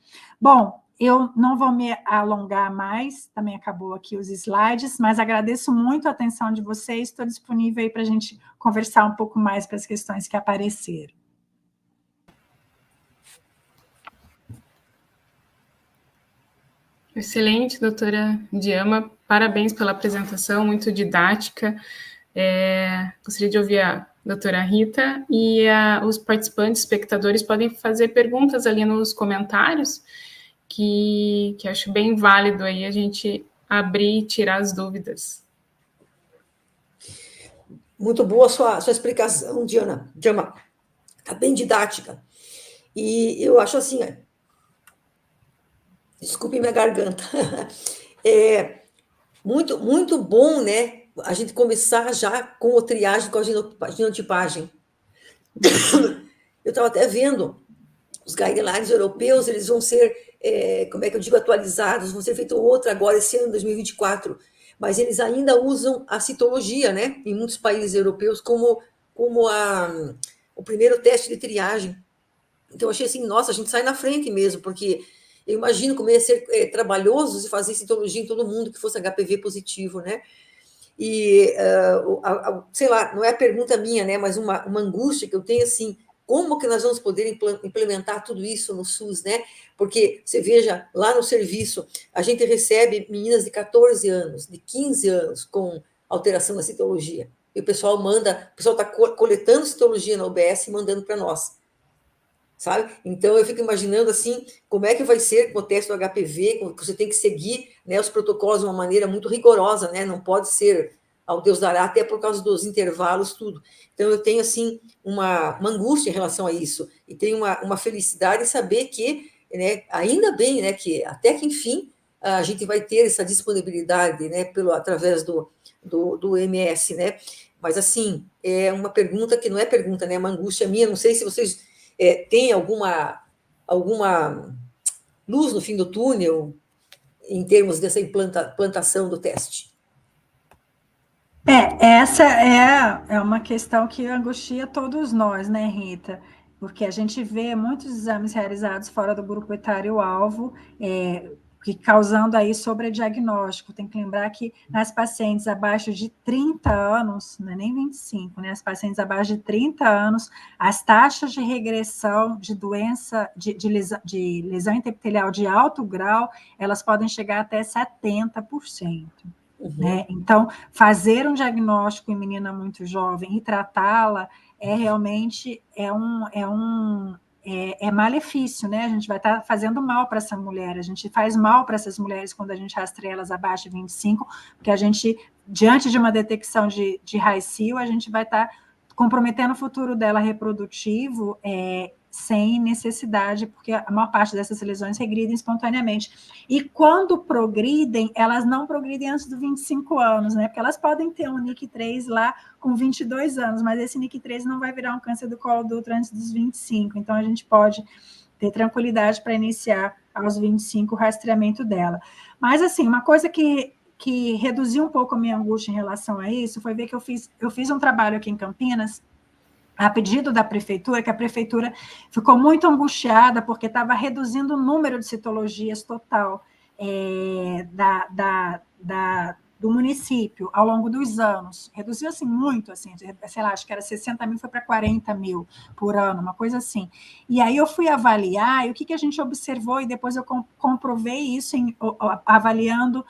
[SPEAKER 3] Bom, eu não vou me alongar mais, também acabou aqui os slides, mas agradeço muito a atenção de vocês, estou disponível aí para a gente conversar um pouco mais para as questões que apareceram.
[SPEAKER 1] Excelente, doutora Diama, parabéns pela apresentação, muito didática. Gostaria de ouvir a doutora Rita, e os participantes, espectadores, podem fazer perguntas ali nos comentários, que acho bem válido aí a gente abrir e tirar as dúvidas.
[SPEAKER 2] Muito boa a sua explicação, Diama. Está bem didática. E eu acho assim, desculpe minha garganta, muito, muito bom, né, a gente começar já com a triagem, com a genotipagem. Eu estava até vendo os guidelines europeus, eles vão ser, atualizados, vão ser feito outra agora, esse ano, 2024, mas eles ainda usam a citologia, né, em muitos países europeus, como o primeiro teste de triagem. Então, eu achei assim, nossa, a gente sai na frente mesmo, porque eu imagino como ia ser trabalhoso se fazer citologia em todo mundo que fosse HPV positivo, né? E, sei lá, não é a pergunta minha, né, mas uma angústia que eu tenho, assim, como que nós vamos poder implementar tudo isso no SUS, né? Porque, você veja, lá no serviço, a gente recebe meninas de 14 anos, de 15 anos, com alteração na citologia. E o pessoal está coletando citologia na UBS e mandando para nós. Sabe? Então, eu fico imaginando, assim, como é que vai ser com o teste do HPV, que você tem que seguir, né, os protocolos de uma maneira muito rigorosa, né? Não pode ser ao Deus dará, até por causa dos intervalos, tudo. Então, eu tenho, assim, uma angústia em relação a isso, e tenho uma felicidade em saber que, né, ainda bem, né, que até que, enfim, a gente vai ter essa disponibilidade, né, através do MS, né? Mas, assim, é uma pergunta que não é pergunta, né? É uma angústia minha, não sei se vocês tem alguma luz no fim do túnel em termos dessa implantação do teste?
[SPEAKER 3] Essa é uma questão que angustia todos nós, né, Rita? Porque a gente vê muitos exames realizados fora do grupo etário-alvo, que causando aí sobrediagnóstico. Tem que lembrar que nas pacientes abaixo de 30 anos, não é nem 25, né? As pacientes abaixo de 30 anos, as taxas de regressão de doença, de lesão interepitelial de alto grau, elas podem chegar até 70%. Né? Então, fazer um diagnóstico em menina muito jovem e tratá-la realmente malefício, né? A gente vai estar fazendo mal para essa mulher, a gente faz mal para essas mulheres quando a gente rastreia elas abaixo de 25, porque a gente, diante de uma detecção de RAICIL, a gente vai estar comprometendo o futuro dela reprodutivo, sem necessidade, porque a maior parte dessas lesões regridem espontaneamente. E quando progridem, elas não progridem antes dos 25 anos, né? Porque elas podem ter um NIC3 lá com 22 anos, mas esse NIC3 não vai virar um câncer do colo do útero antes dos 25, então a gente pode ter tranquilidade para iniciar aos 25 o rastreamento dela. Mas, assim, uma coisa que reduziu um pouco a minha angústia em relação a isso foi ver que eu fiz um trabalho aqui em Campinas, a pedido da prefeitura, que a prefeitura ficou muito angustiada porque estava reduzindo o número de citologias total do município ao longo dos anos. Reduziu assim muito, assim, sei lá, acho que era 60 mil, foi para 40 mil por ano, uma coisa assim. E aí eu fui avaliar, e o que a gente observou, e depois eu comprovei isso avaliando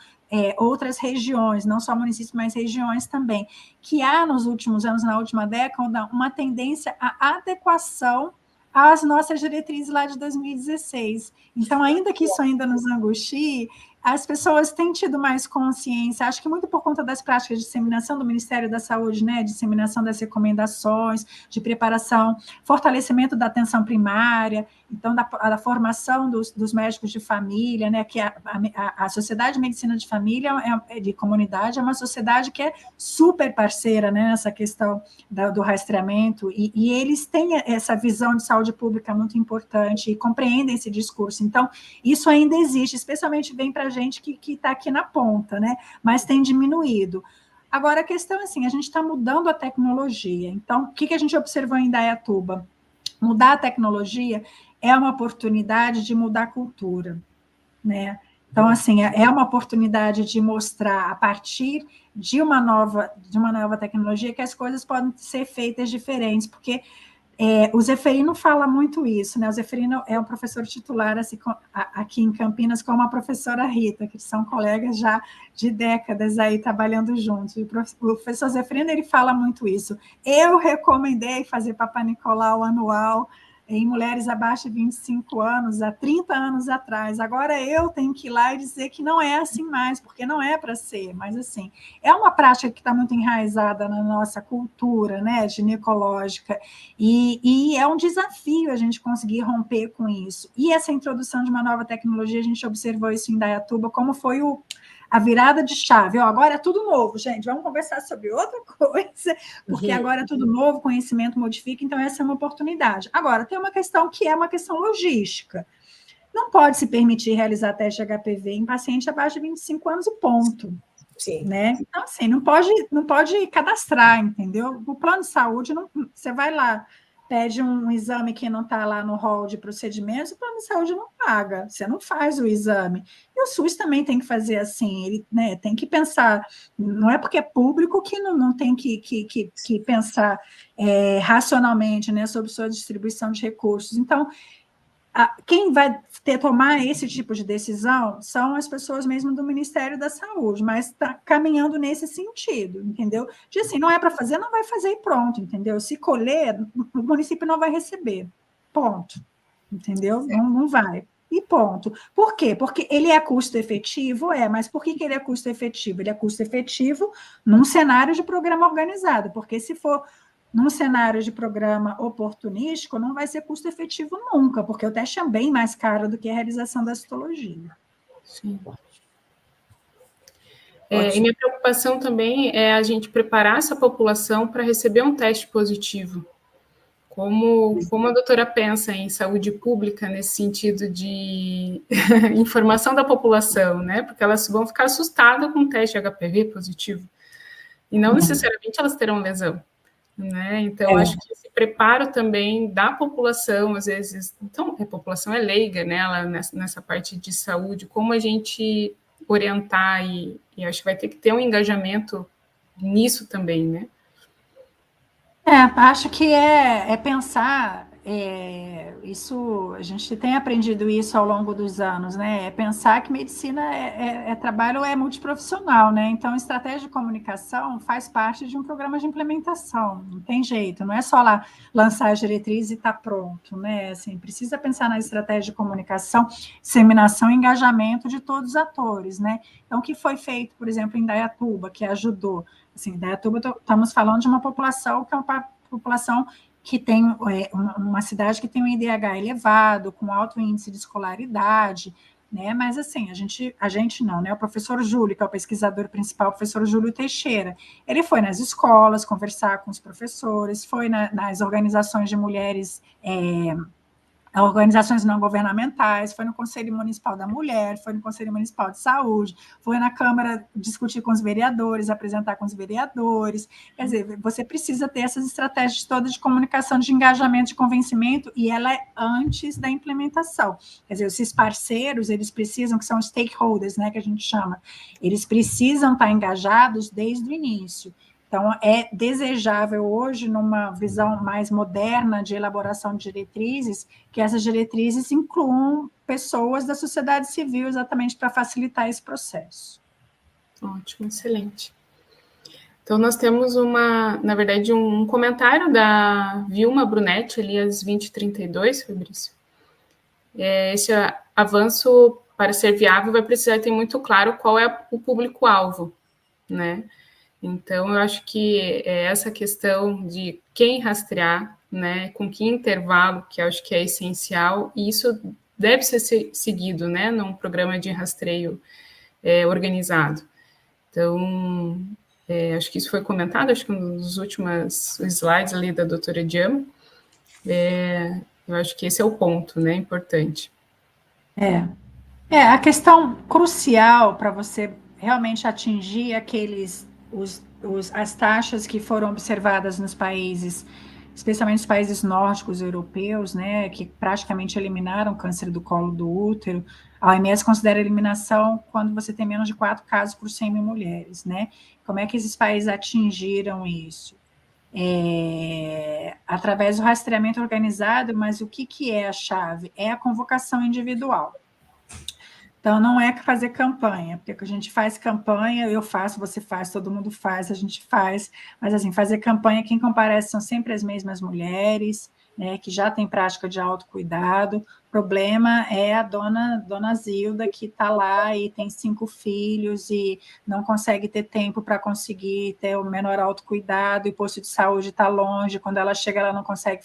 [SPEAKER 3] outras regiões, não só municípios, mas regiões também, que há nos últimos anos, na última década, uma tendência à adequação às nossas diretrizes lá de 2016. Então, ainda que isso ainda nos angustie, as pessoas têm tido mais consciência, acho que muito por conta das práticas de disseminação do Ministério da Saúde, né, disseminação das recomendações, de preparação, fortalecimento da atenção primária, então da formação dos médicos de família, né, que a Sociedade de Medicina de Família, de comunidade, é uma sociedade que é super parceira, né, nessa questão do rastreamento, e eles têm essa visão de saúde pública muito importante e compreendem esse discurso. Então, isso ainda existe, especialmente bem para a gente que está aqui na ponta, né? Mas tem diminuído. Agora, a questão é assim, a gente está mudando a tecnologia. Então, o que a gente observou em Indaiatuba? Mudar a tecnologia é uma oportunidade de mudar a cultura, né? Então, assim, é uma oportunidade de mostrar, a partir de uma nova tecnologia, que as coisas podem ser feitas diferentes, porque o Zeferino fala muito isso, né? O Zeferino é um professor titular assim, aqui em Campinas com a professora Rita, que são colegas já de décadas aí trabalhando juntos. O professor Zeferino, ele fala muito isso. Eu recomendei fazer Papa Nicolau anual em mulheres abaixo de 25 anos, há 30 anos atrás. Agora eu tenho que ir lá e dizer que não é assim mais, porque não é para ser, mas assim, é uma prática que está muito enraizada na nossa cultura, né, ginecológica, e é um desafio a gente conseguir romper com isso. E essa introdução de uma nova tecnologia, a gente observou isso em Indaiatuba, como foi a virada de chave. Agora é tudo novo, gente, vamos conversar sobre outra coisa, porque agora é tudo novo, conhecimento modifica, então essa é uma oportunidade. Agora, tem uma questão que é uma questão logística. Não pode se permitir realizar teste de HPV em paciente abaixo de 25 anos, ponto.
[SPEAKER 2] Sim.
[SPEAKER 3] Né? Então, assim, não pode cadastrar, entendeu? O plano de saúde, você vai lá, pede um exame que não está lá no rol de procedimentos, o plano de saúde não paga, você não faz o exame. E o SUS também tem que fazer assim, ele, né, tem que pensar, não é porque é público que não tem que pensar racionalmente, né, sobre sua distribuição de recursos. Então, quem vai tomar esse tipo de decisão são as pessoas mesmo do Ministério da Saúde, mas está caminhando nesse sentido, entendeu? De assim, não é para fazer, não vai fazer e pronto, entendeu? Se colher, o município não vai receber, ponto, entendeu? Não vai, e ponto. Por quê? Porque ele é custo efetivo? Mas por que ele é custo efetivo? Ele é custo efetivo num cenário de programa organizado, porque se for num cenário de programa oportunístico, não vai ser custo efetivo nunca, porque o teste é bem mais caro do que a realização da citologia.
[SPEAKER 1] Sim. E minha preocupação também é a gente preparar essa população para receber um teste positivo. Como a doutora pensa em saúde pública nesse sentido de informação da população, né? Porque elas vão ficar assustadas com o teste HPV positivo. E não necessariamente elas terão lesão. Né? Então, acho que esse preparo também da população, às vezes, então, a população é leiga, né? Ela, nessa parte de saúde, como a gente orientar e acho que vai ter que ter um engajamento nisso também, né?
[SPEAKER 3] Acho que é pensar, isso, a gente tem aprendido isso ao longo dos anos, né? É pensar que medicina trabalho multiprofissional, né? Então, estratégia de comunicação faz parte de um programa de implementação, não tem jeito, não é só lá lançar a diretriz e está pronto, né? Assim, precisa pensar na estratégia de comunicação, disseminação e engajamento de todos os atores, né? Então, o que foi feito, por exemplo, em Indaiatuba, que ajudou. Assim, Indaiatuba, estamos falando de uma população que é uma população que tem uma cidade que tem um IDH elevado, com alto índice de escolaridade, né? Mas assim, a gente não, né? O professor Júlio, que é o pesquisador principal, o professor Júlio Teixeira, ele foi nas escolas conversar com os professores, foi nas organizações de mulheres, organizações não governamentais, foi no Conselho Municipal da Mulher, foi no Conselho Municipal de Saúde, foi na Câmara discutir com os vereadores, apresentar com os vereadores. Quer dizer, você precisa ter essas estratégias todas de comunicação, de engajamento, de convencimento, e ela é antes da implementação. Quer dizer, esses parceiros, eles precisam, que são stakeholders, né, que a gente chama, eles precisam estar engajados desde o início. Então, é desejável hoje, numa visão mais moderna de elaboração de diretrizes, que essas diretrizes incluam pessoas da sociedade civil, exatamente para facilitar esse processo.
[SPEAKER 1] Ótimo, excelente. Então, nós temos na verdade, um comentário da Vilma Brunetti, ali às 20h32, Fabrício. Esse avanço, para ser viável, vai precisar ter muito claro qual é o público-alvo, né? Então, eu acho que essa questão de quem rastrear, né, com que intervalo, que eu acho que é essencial, e isso deve ser seguido, né, num programa de rastreio organizado. Então, acho que isso foi comentado, acho que nos últimos slides ali da doutora Djama. Eu acho que esse é o ponto, né, importante.
[SPEAKER 3] A questão crucial para você realmente atingir as taxas que foram observadas nos países, especialmente os países nórdicos europeus, né, que praticamente eliminaram o câncer do colo do útero. A OMS considera a eliminação quando você tem menos de 4 casos por 100 mil mulheres, né? Como é que esses países atingiram isso? Através do rastreamento organizado, mas o que é a chave? É a convocação individual. Então, não é fazer campanha, porque a gente faz campanha, eu faço, você faz, todo mundo faz, a gente faz, mas assim, fazer campanha, quem comparece são sempre as mesmas mulheres, né, que já tem prática de autocuidado. O problema é a dona Zilda, que está lá e tem 5 filhos e não consegue ter tempo para conseguir ter o menor autocuidado, e o posto de saúde está longe, quando ela chega ela não consegue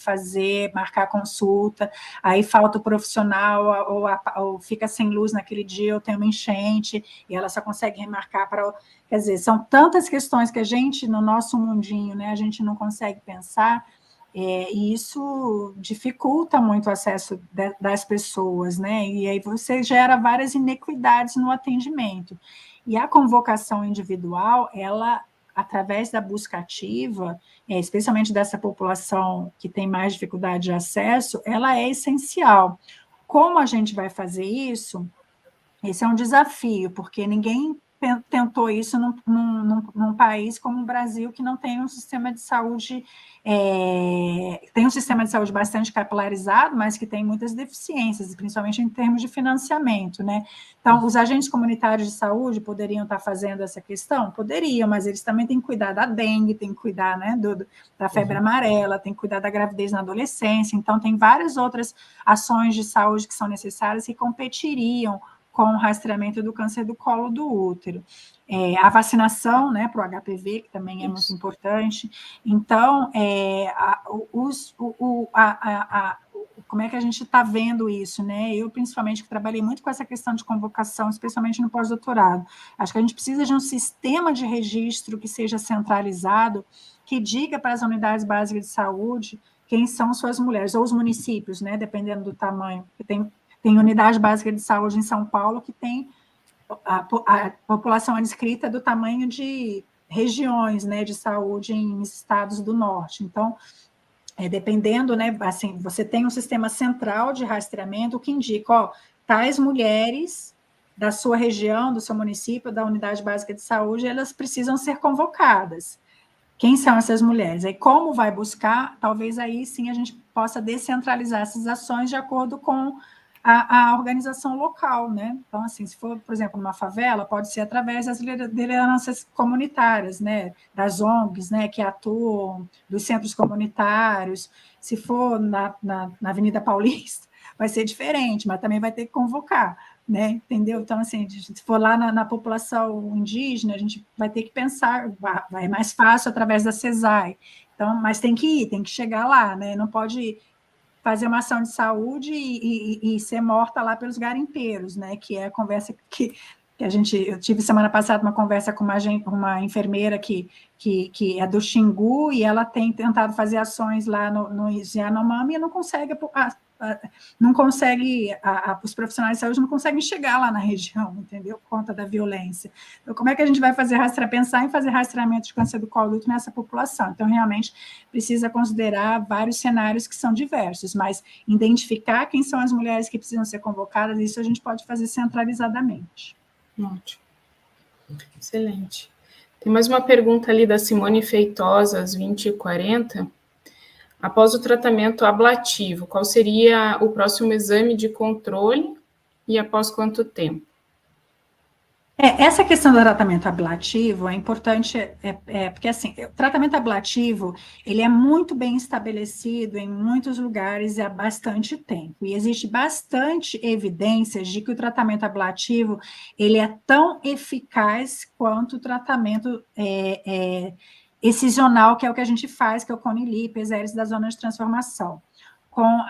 [SPEAKER 3] marcar consulta, aí falta o profissional, ou fica sem luz naquele dia, ou tem uma enchente, e ela só consegue remarcar para... Quer dizer, são tantas questões que a gente, no nosso mundinho, né, a gente não consegue pensar, e isso dificulta muito o acesso das pessoas, né? E aí você gera várias inequidades no atendimento. E a convocação individual, ela, através da busca ativa, especialmente dessa população que tem mais dificuldade de acesso, ela é essencial. Como a gente vai fazer isso? Esse é um desafio, porque ninguém tentou isso num país como o Brasil, que não tem um sistema de saúde, tem um sistema de saúde bastante capilarizado, mas que tem muitas deficiências, principalmente em termos de financiamento, né? Então, os agentes comunitários de saúde poderiam estar fazendo essa questão? Poderiam, mas eles também têm que cuidar da dengue, têm que cuidar, né, da febre amarela, têm que cuidar da gravidez na adolescência, então tem várias outras ações de saúde que são necessárias e competiriam com o rastreamento do câncer do colo do útero. A vacinação, né, para o HPV, que também é muito importante. Então, como é que a gente está vendo isso, né? Eu, principalmente, que trabalhei muito com essa questão de convocação, especialmente no pós-doutorado. Acho que a gente precisa de um sistema de registro que seja centralizado, que diga para as unidades básicas de saúde quem são suas mulheres, ou os municípios, né, dependendo do tamanho, que tem unidade básica de saúde em São Paulo que tem a população adscrita do tamanho de regiões, né, de saúde em estados do norte. Então, dependendo, né, assim, você tem um sistema central de rastreamento que indica, tais mulheres da sua região, do seu município, da unidade básica de saúde, elas precisam ser convocadas. Quem são essas mulheres? Aí, como vai buscar? Talvez aí sim a gente possa descentralizar essas ações de acordo com a organização local, né? Então, assim, se for, por exemplo, numa favela, pode ser através das lideranças comunitárias, né? Das ONGs, né? Que atuam, dos centros comunitários. Se for na Avenida Paulista, vai ser diferente, mas também vai ter que convocar, né? Entendeu? Então, assim, se for lá na população indígena, a gente vai ter que pensar, vai mais fácil através da CESAI. Então, mas tem que ir, tem que chegar lá, né? Não pode fazer uma ação de saúde e ser morta lá pelos garimpeiros, né? Que é a conversa que eu tive semana passada uma conversa com uma enfermeira que é do Xingu, e ela tem tentado fazer ações lá no Yanomami e não consegue, os profissionais de saúde não conseguem chegar lá na região, entendeu? Por conta da violência. Então, como é que a gente vai pensar em fazer rastreamento de câncer do colo do útero nessa população? Então, realmente, precisa considerar vários cenários que são diversos, mas identificar quem são as mulheres que precisam ser convocadas, isso a gente pode fazer centralizadamente.
[SPEAKER 1] Ótimo. Excelente. Tem mais uma pergunta ali da Simone Feitosa, às 20h40. Após o tratamento ablativo, qual seria o próximo exame de controle e após quanto tempo?
[SPEAKER 3] Essa questão do tratamento ablativo é importante, porque assim, o tratamento ablativo, ele é muito bem estabelecido em muitos lugares e há bastante tempo, e existe bastante evidências de que o tratamento ablativo, ele é tão eficaz quanto o tratamento excisional, que é o que a gente faz, que é o Cone-Lip, exército da zona de transformação, com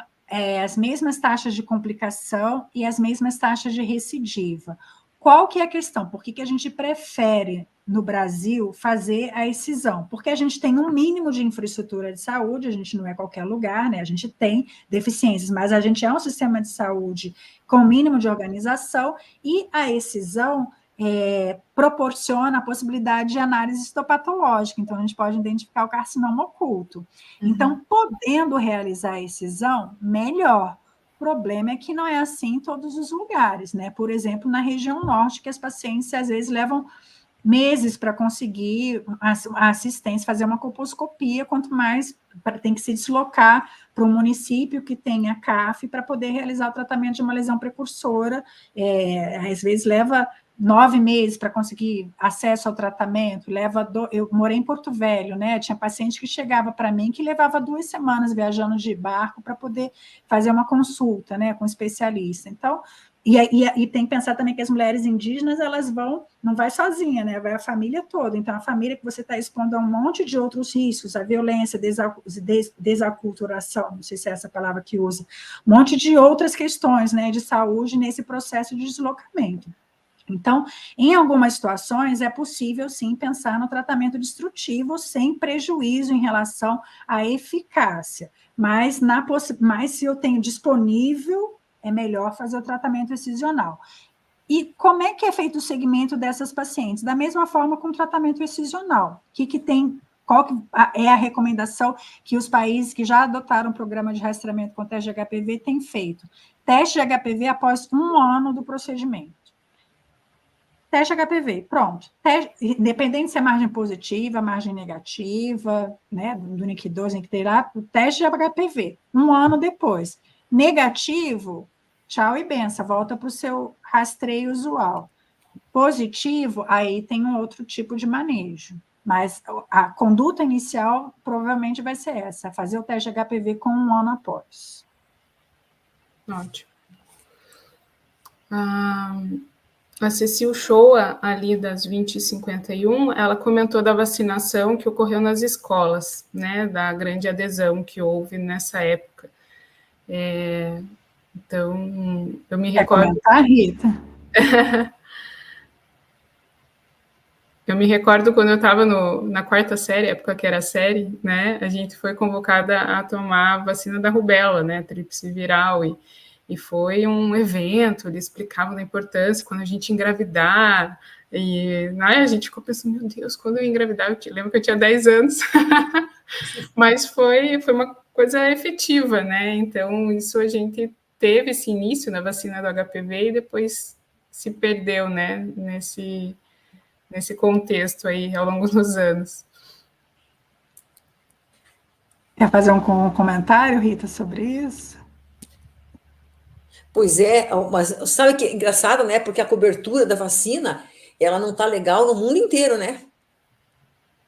[SPEAKER 3] as mesmas taxas de complicação e as mesmas taxas de recidiva. Qual que é a questão? Por que a gente prefere, no Brasil, fazer a excisão? Porque a gente tem um mínimo de infraestrutura de saúde, a gente não é qualquer lugar, né? A gente tem deficiências, mas a gente é um sistema de saúde com mínimo de organização, e a excisão proporciona a possibilidade de análise histopatológica, então a gente pode identificar o carcinoma oculto. Então, podendo realizar a excisão, melhor. O problema é que não é assim em todos os lugares, né? Por exemplo, na região norte, que as pacientes às vezes levam meses para conseguir a assistência, fazer uma colposcopia, quanto mais tem que se deslocar para um município que tenha CAF para poder realizar o tratamento de uma lesão precursora. Às vezes leva 9 meses para conseguir acesso ao tratamento, eu morei em Porto Velho, né? Tinha paciente que chegava para mim que levava 2 semanas viajando de barco para poder fazer uma consulta, né, com um especialista. Então, e tem que pensar também que as mulheres indígenas, elas não vai sozinha, né? Vai a família toda. Então, a família que você está expondo a um monte de outros riscos, a violência, desaculturação, não sei se é essa palavra que usa, um monte de outras questões, né, de saúde nesse processo de deslocamento. Então, em algumas situações, é possível, sim, pensar no tratamento destrutivo sem prejuízo em relação à eficácia, mas se eu tenho disponível, é melhor fazer o tratamento excisional. E como é que é feito o segmento dessas pacientes? Da mesma forma com o tratamento excisional. Qual que é a recomendação que os países que já adotaram o programa de rastreamento com teste de HPV têm feito? Teste de HPV após 1 ano do procedimento. Teste HPV, pronto. Independente se é margem positiva, margem negativa, né, do NIC2, NIC3, o teste de HPV, 1 ano depois. Negativo, tchau e benção, volta para o seu rastreio usual. Positivo, aí tem um outro tipo de manejo. Mas a conduta inicial provavelmente vai ser essa, fazer o teste de HPV com 1 ano após.
[SPEAKER 1] Ótimo. A Cecil Shoa, ali das 20h51, ela comentou da vacinação que ocorreu nas escolas, né, da grande adesão que houve nessa época. Então, eu me recordo...
[SPEAKER 3] Quer comentar, Rita?
[SPEAKER 1] Eu me recordo quando eu estava na 4ª série, época que era série, né, a gente foi convocada a tomar a vacina da rubéola, né, tríplice viral, e foi um evento, eles explicavam a importância quando a gente engravidar, e a gente ficou pensando, meu Deus, quando eu engravidar, eu lembro que eu tinha 10 anos, mas foi uma coisa efetiva, né, então isso a gente teve esse início na vacina do HPV e depois se perdeu, né, nesse contexto aí ao longo dos anos.
[SPEAKER 3] Quer fazer um comentário, Rita, sobre isso?
[SPEAKER 2] Pois é, mas sabe que é engraçado, né? Porque a cobertura da vacina, ela não está legal no mundo inteiro, né?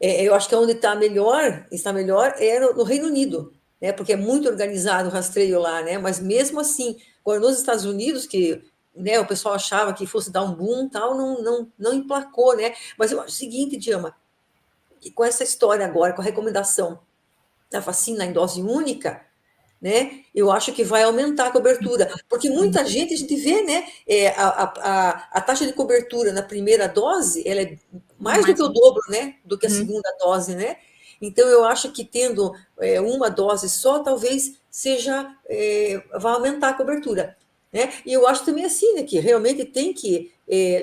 [SPEAKER 2] Eu acho que onde está melhor é no Reino Unido, né? Porque é muito organizado o rastreio lá, né? Mas mesmo assim, quando nos Estados Unidos, que, né, o pessoal achava que fosse dar um boom, tal, não emplacou, né? Mas eu acho o seguinte, Diama, com essa história agora, com a recomendação a vacina em dose única, né, eu acho que vai aumentar a cobertura, porque muita gente, a gente vê, né, a taxa de cobertura na primeira dose, ela é mais do que o dobro, né, do que a segunda dose, né, então eu acho que tendo uma dose só, talvez vai aumentar a cobertura, né, e eu acho também assim, né, que realmente tem que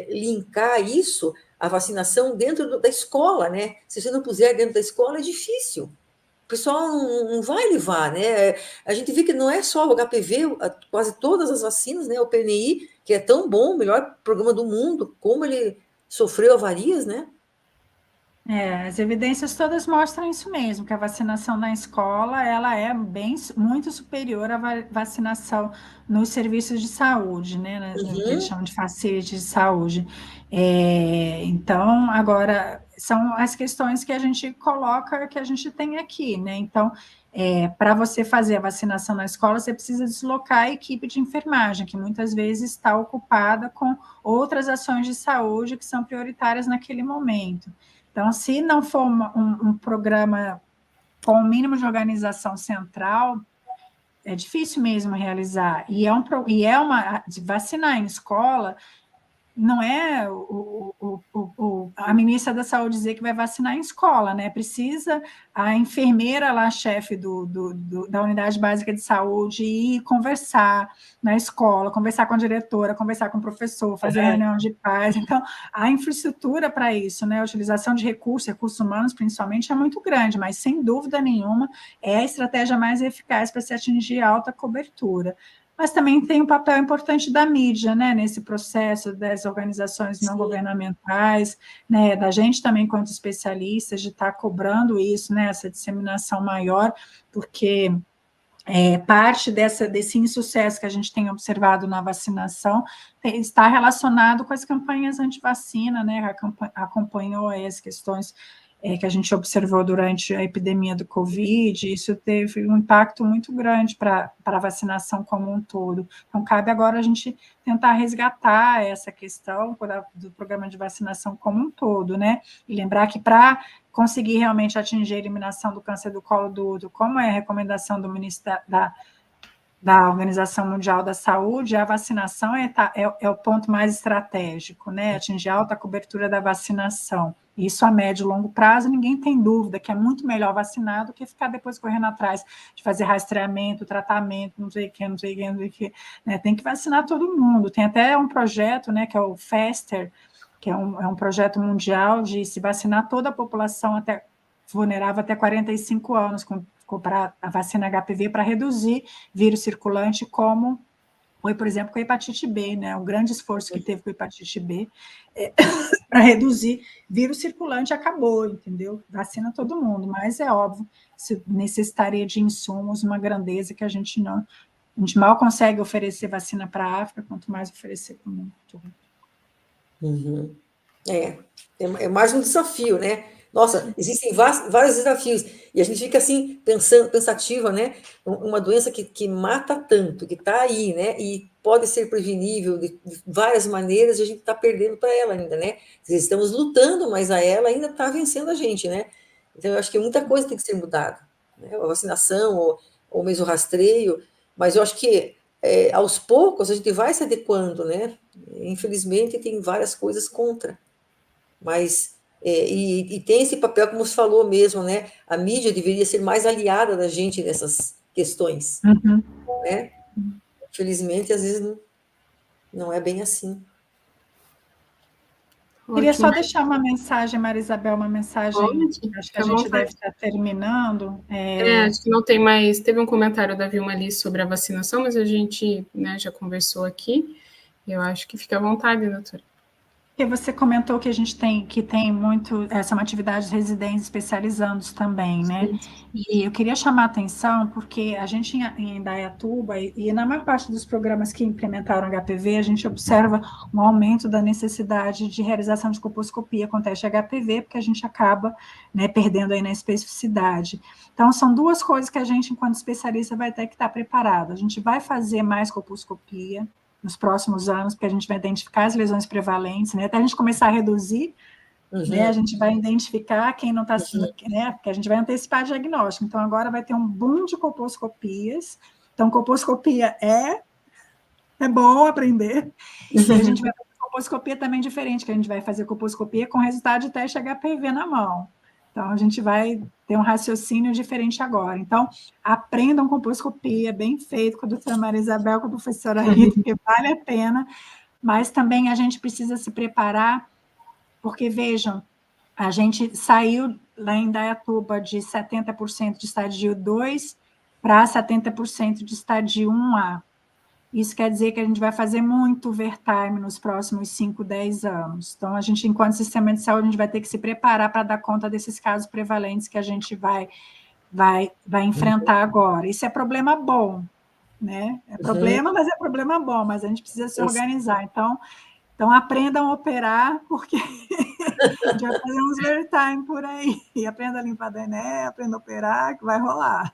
[SPEAKER 2] linkar isso, a vacinação dentro da escola, né, se você não puser dentro da escola, é difícil. O pessoal não vai levar, né? A gente vê que não é só o HPV, quase todas as vacinas, né? O PNI, que é tão bom, o melhor programa do mundo, como ele sofreu avarias, né?
[SPEAKER 3] As evidências todas mostram isso mesmo, que a vacinação na escola, ela é muito superior à vacinação nos serviços de saúde, né, o que eles chamam de facilities de saúde. Então, agora, são as questões que a gente coloca, que a gente tem aqui, né, então, para você fazer a vacinação na escola, você precisa deslocar a equipe de enfermagem, que muitas vezes está ocupada com outras ações de saúde que são prioritárias naquele momento. Então, se não for um programa com o mínimo de organização central, é difícil mesmo realizar. De vacinar em escola, não é a ministra da Saúde dizer que vai vacinar em escola, né? Precisa a enfermeira lá, chefe da unidade básica de saúde, ir conversar na escola, conversar com a diretora, conversar com o professor, fazer reunião de pais. Então, a infraestrutura para isso, né? A utilização de recursos humanos, principalmente, é muito grande, mas, sem dúvida nenhuma, é a estratégia mais eficaz para se atingir alta cobertura. Mas também tem um papel importante da mídia, né, nesse processo, das organizações não governamentais, né, da gente também, enquanto especialistas, de estar cobrando isso, né, essa disseminação maior, porque parte desse insucesso que a gente tem observado na vacinação está relacionado com as campanhas anti-vacina, né, acompanhou aí as questões que a gente observou durante a epidemia do Covid, isso teve um impacto muito grande para a vacinação como um todo. Então, cabe agora a gente tentar resgatar essa questão do programa de vacinação como um todo, né? E lembrar que para conseguir realmente atingir a eliminação do câncer do colo do útero, como é a recomendação do Ministério da Organização Mundial da Saúde, a vacinação é o ponto mais estratégico, né? Atingir a alta cobertura da vacinação. Isso a médio e longo prazo, ninguém tem dúvida que é muito melhor vacinar do que ficar depois correndo atrás de fazer rastreamento, tratamento, não sei o que. Né? Tem que vacinar todo mundo. Tem até um projeto, né, que é o FASTER, que é um projeto mundial de se vacinar toda a população vulnerável até 45 anos, comprar a vacina HPV para reduzir vírus circulante, como foi, por exemplo, com a hepatite B, né? O grande esforço que teve com a hepatite B para reduzir vírus circulante acabou, entendeu? Vacina todo mundo, mas é óbvio, se necessitaria de insumos, uma grandeza que a gente mal consegue oferecer vacina para a África, quanto mais oferecer para o mundo todo.
[SPEAKER 2] Uhum. É mais um desafio, né? Nossa, existem vários desafios, e a gente fica assim, pensativa, né? Uma doença que mata tanto, que está aí, né? E pode ser prevenível de várias maneiras, e a gente está perdendo para ela ainda, né? Estamos lutando, mas ela ainda está vencendo a gente, né? Então, eu acho que muita coisa tem que ser mudada, né? A vacinação, ou mesmo o rastreio, mas eu acho que aos poucos a gente vai se adequando, né? Infelizmente, tem várias coisas contra, mas e tem esse papel, como você falou mesmo, né? A mídia deveria ser mais aliada da gente nessas questões, né? Infelizmente, às vezes não é bem assim.
[SPEAKER 3] Queria só deixar uma mensagem, Maria Isabel, uma mensagem, acho que a gente deve estar terminando.
[SPEAKER 1] Acho que não tem mais, teve um comentário da Vilma ali sobre a vacinação, mas a gente, né, já conversou aqui, eu acho que fica à vontade, doutora.
[SPEAKER 3] Porque você comentou que a gente tem muito, são atividades residentes especializando também, né? Sim. E eu queria chamar a atenção, porque a gente em Indaiatuba, e na maior parte dos programas que implementaram HPV, a gente observa um aumento da necessidade de realização de colposcopia com teste HPV, porque a gente acaba, né, perdendo aí na especificidade. Então, são duas coisas que a gente, enquanto especialista, vai ter que estar preparado. A gente vai fazer mais colposcopia nos próximos anos, porque a gente vai identificar as lesões prevalentes, né, até a gente começar a reduzir né? A gente vai identificar quem não está, né? Porque a gente vai antecipar diagnóstico. Então, agora vai ter um boom de colposcopias. Então, colposcopia é bom aprender. E a gente vai fazer colposcopia também diferente, que a gente vai fazer colposcopia com resultado de teste HPV na mão. Então, a gente vai ter um raciocínio diferente agora. Então, aprendam colposcopia, bem feito, com a doutora Maria Isabel, com a professora Rita, que vale a pena, mas também a gente precisa se preparar, porque, vejam, a gente saiu lá em Indaiatuba de 70% de estadio 2 para 70% de estadio 1A. Isso quer dizer que a gente vai fazer muito overtime nos próximos 5, 10 anos. Então, a gente, enquanto sistema de saúde, a gente vai ter que se preparar para dar conta desses casos prevalentes que a gente vai enfrentar agora. Isso é problema bom, né? É problema, mas é problema bom, mas a gente precisa se organizar. Então aprendam a operar, porque a gente vai fazer uns overtime por aí. E aprenda a limpar a DNE, aprenda a operar, que vai rolar.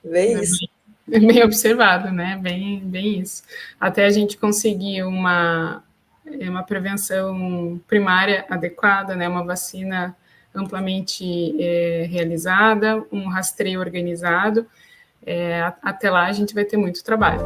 [SPEAKER 2] Vê isso.
[SPEAKER 1] Bem observado, né? Bem isso. Até a gente conseguir uma prevenção primária adequada, né? Uma vacina amplamente realizada, um rastreio organizado. Até lá a gente vai ter muito trabalho.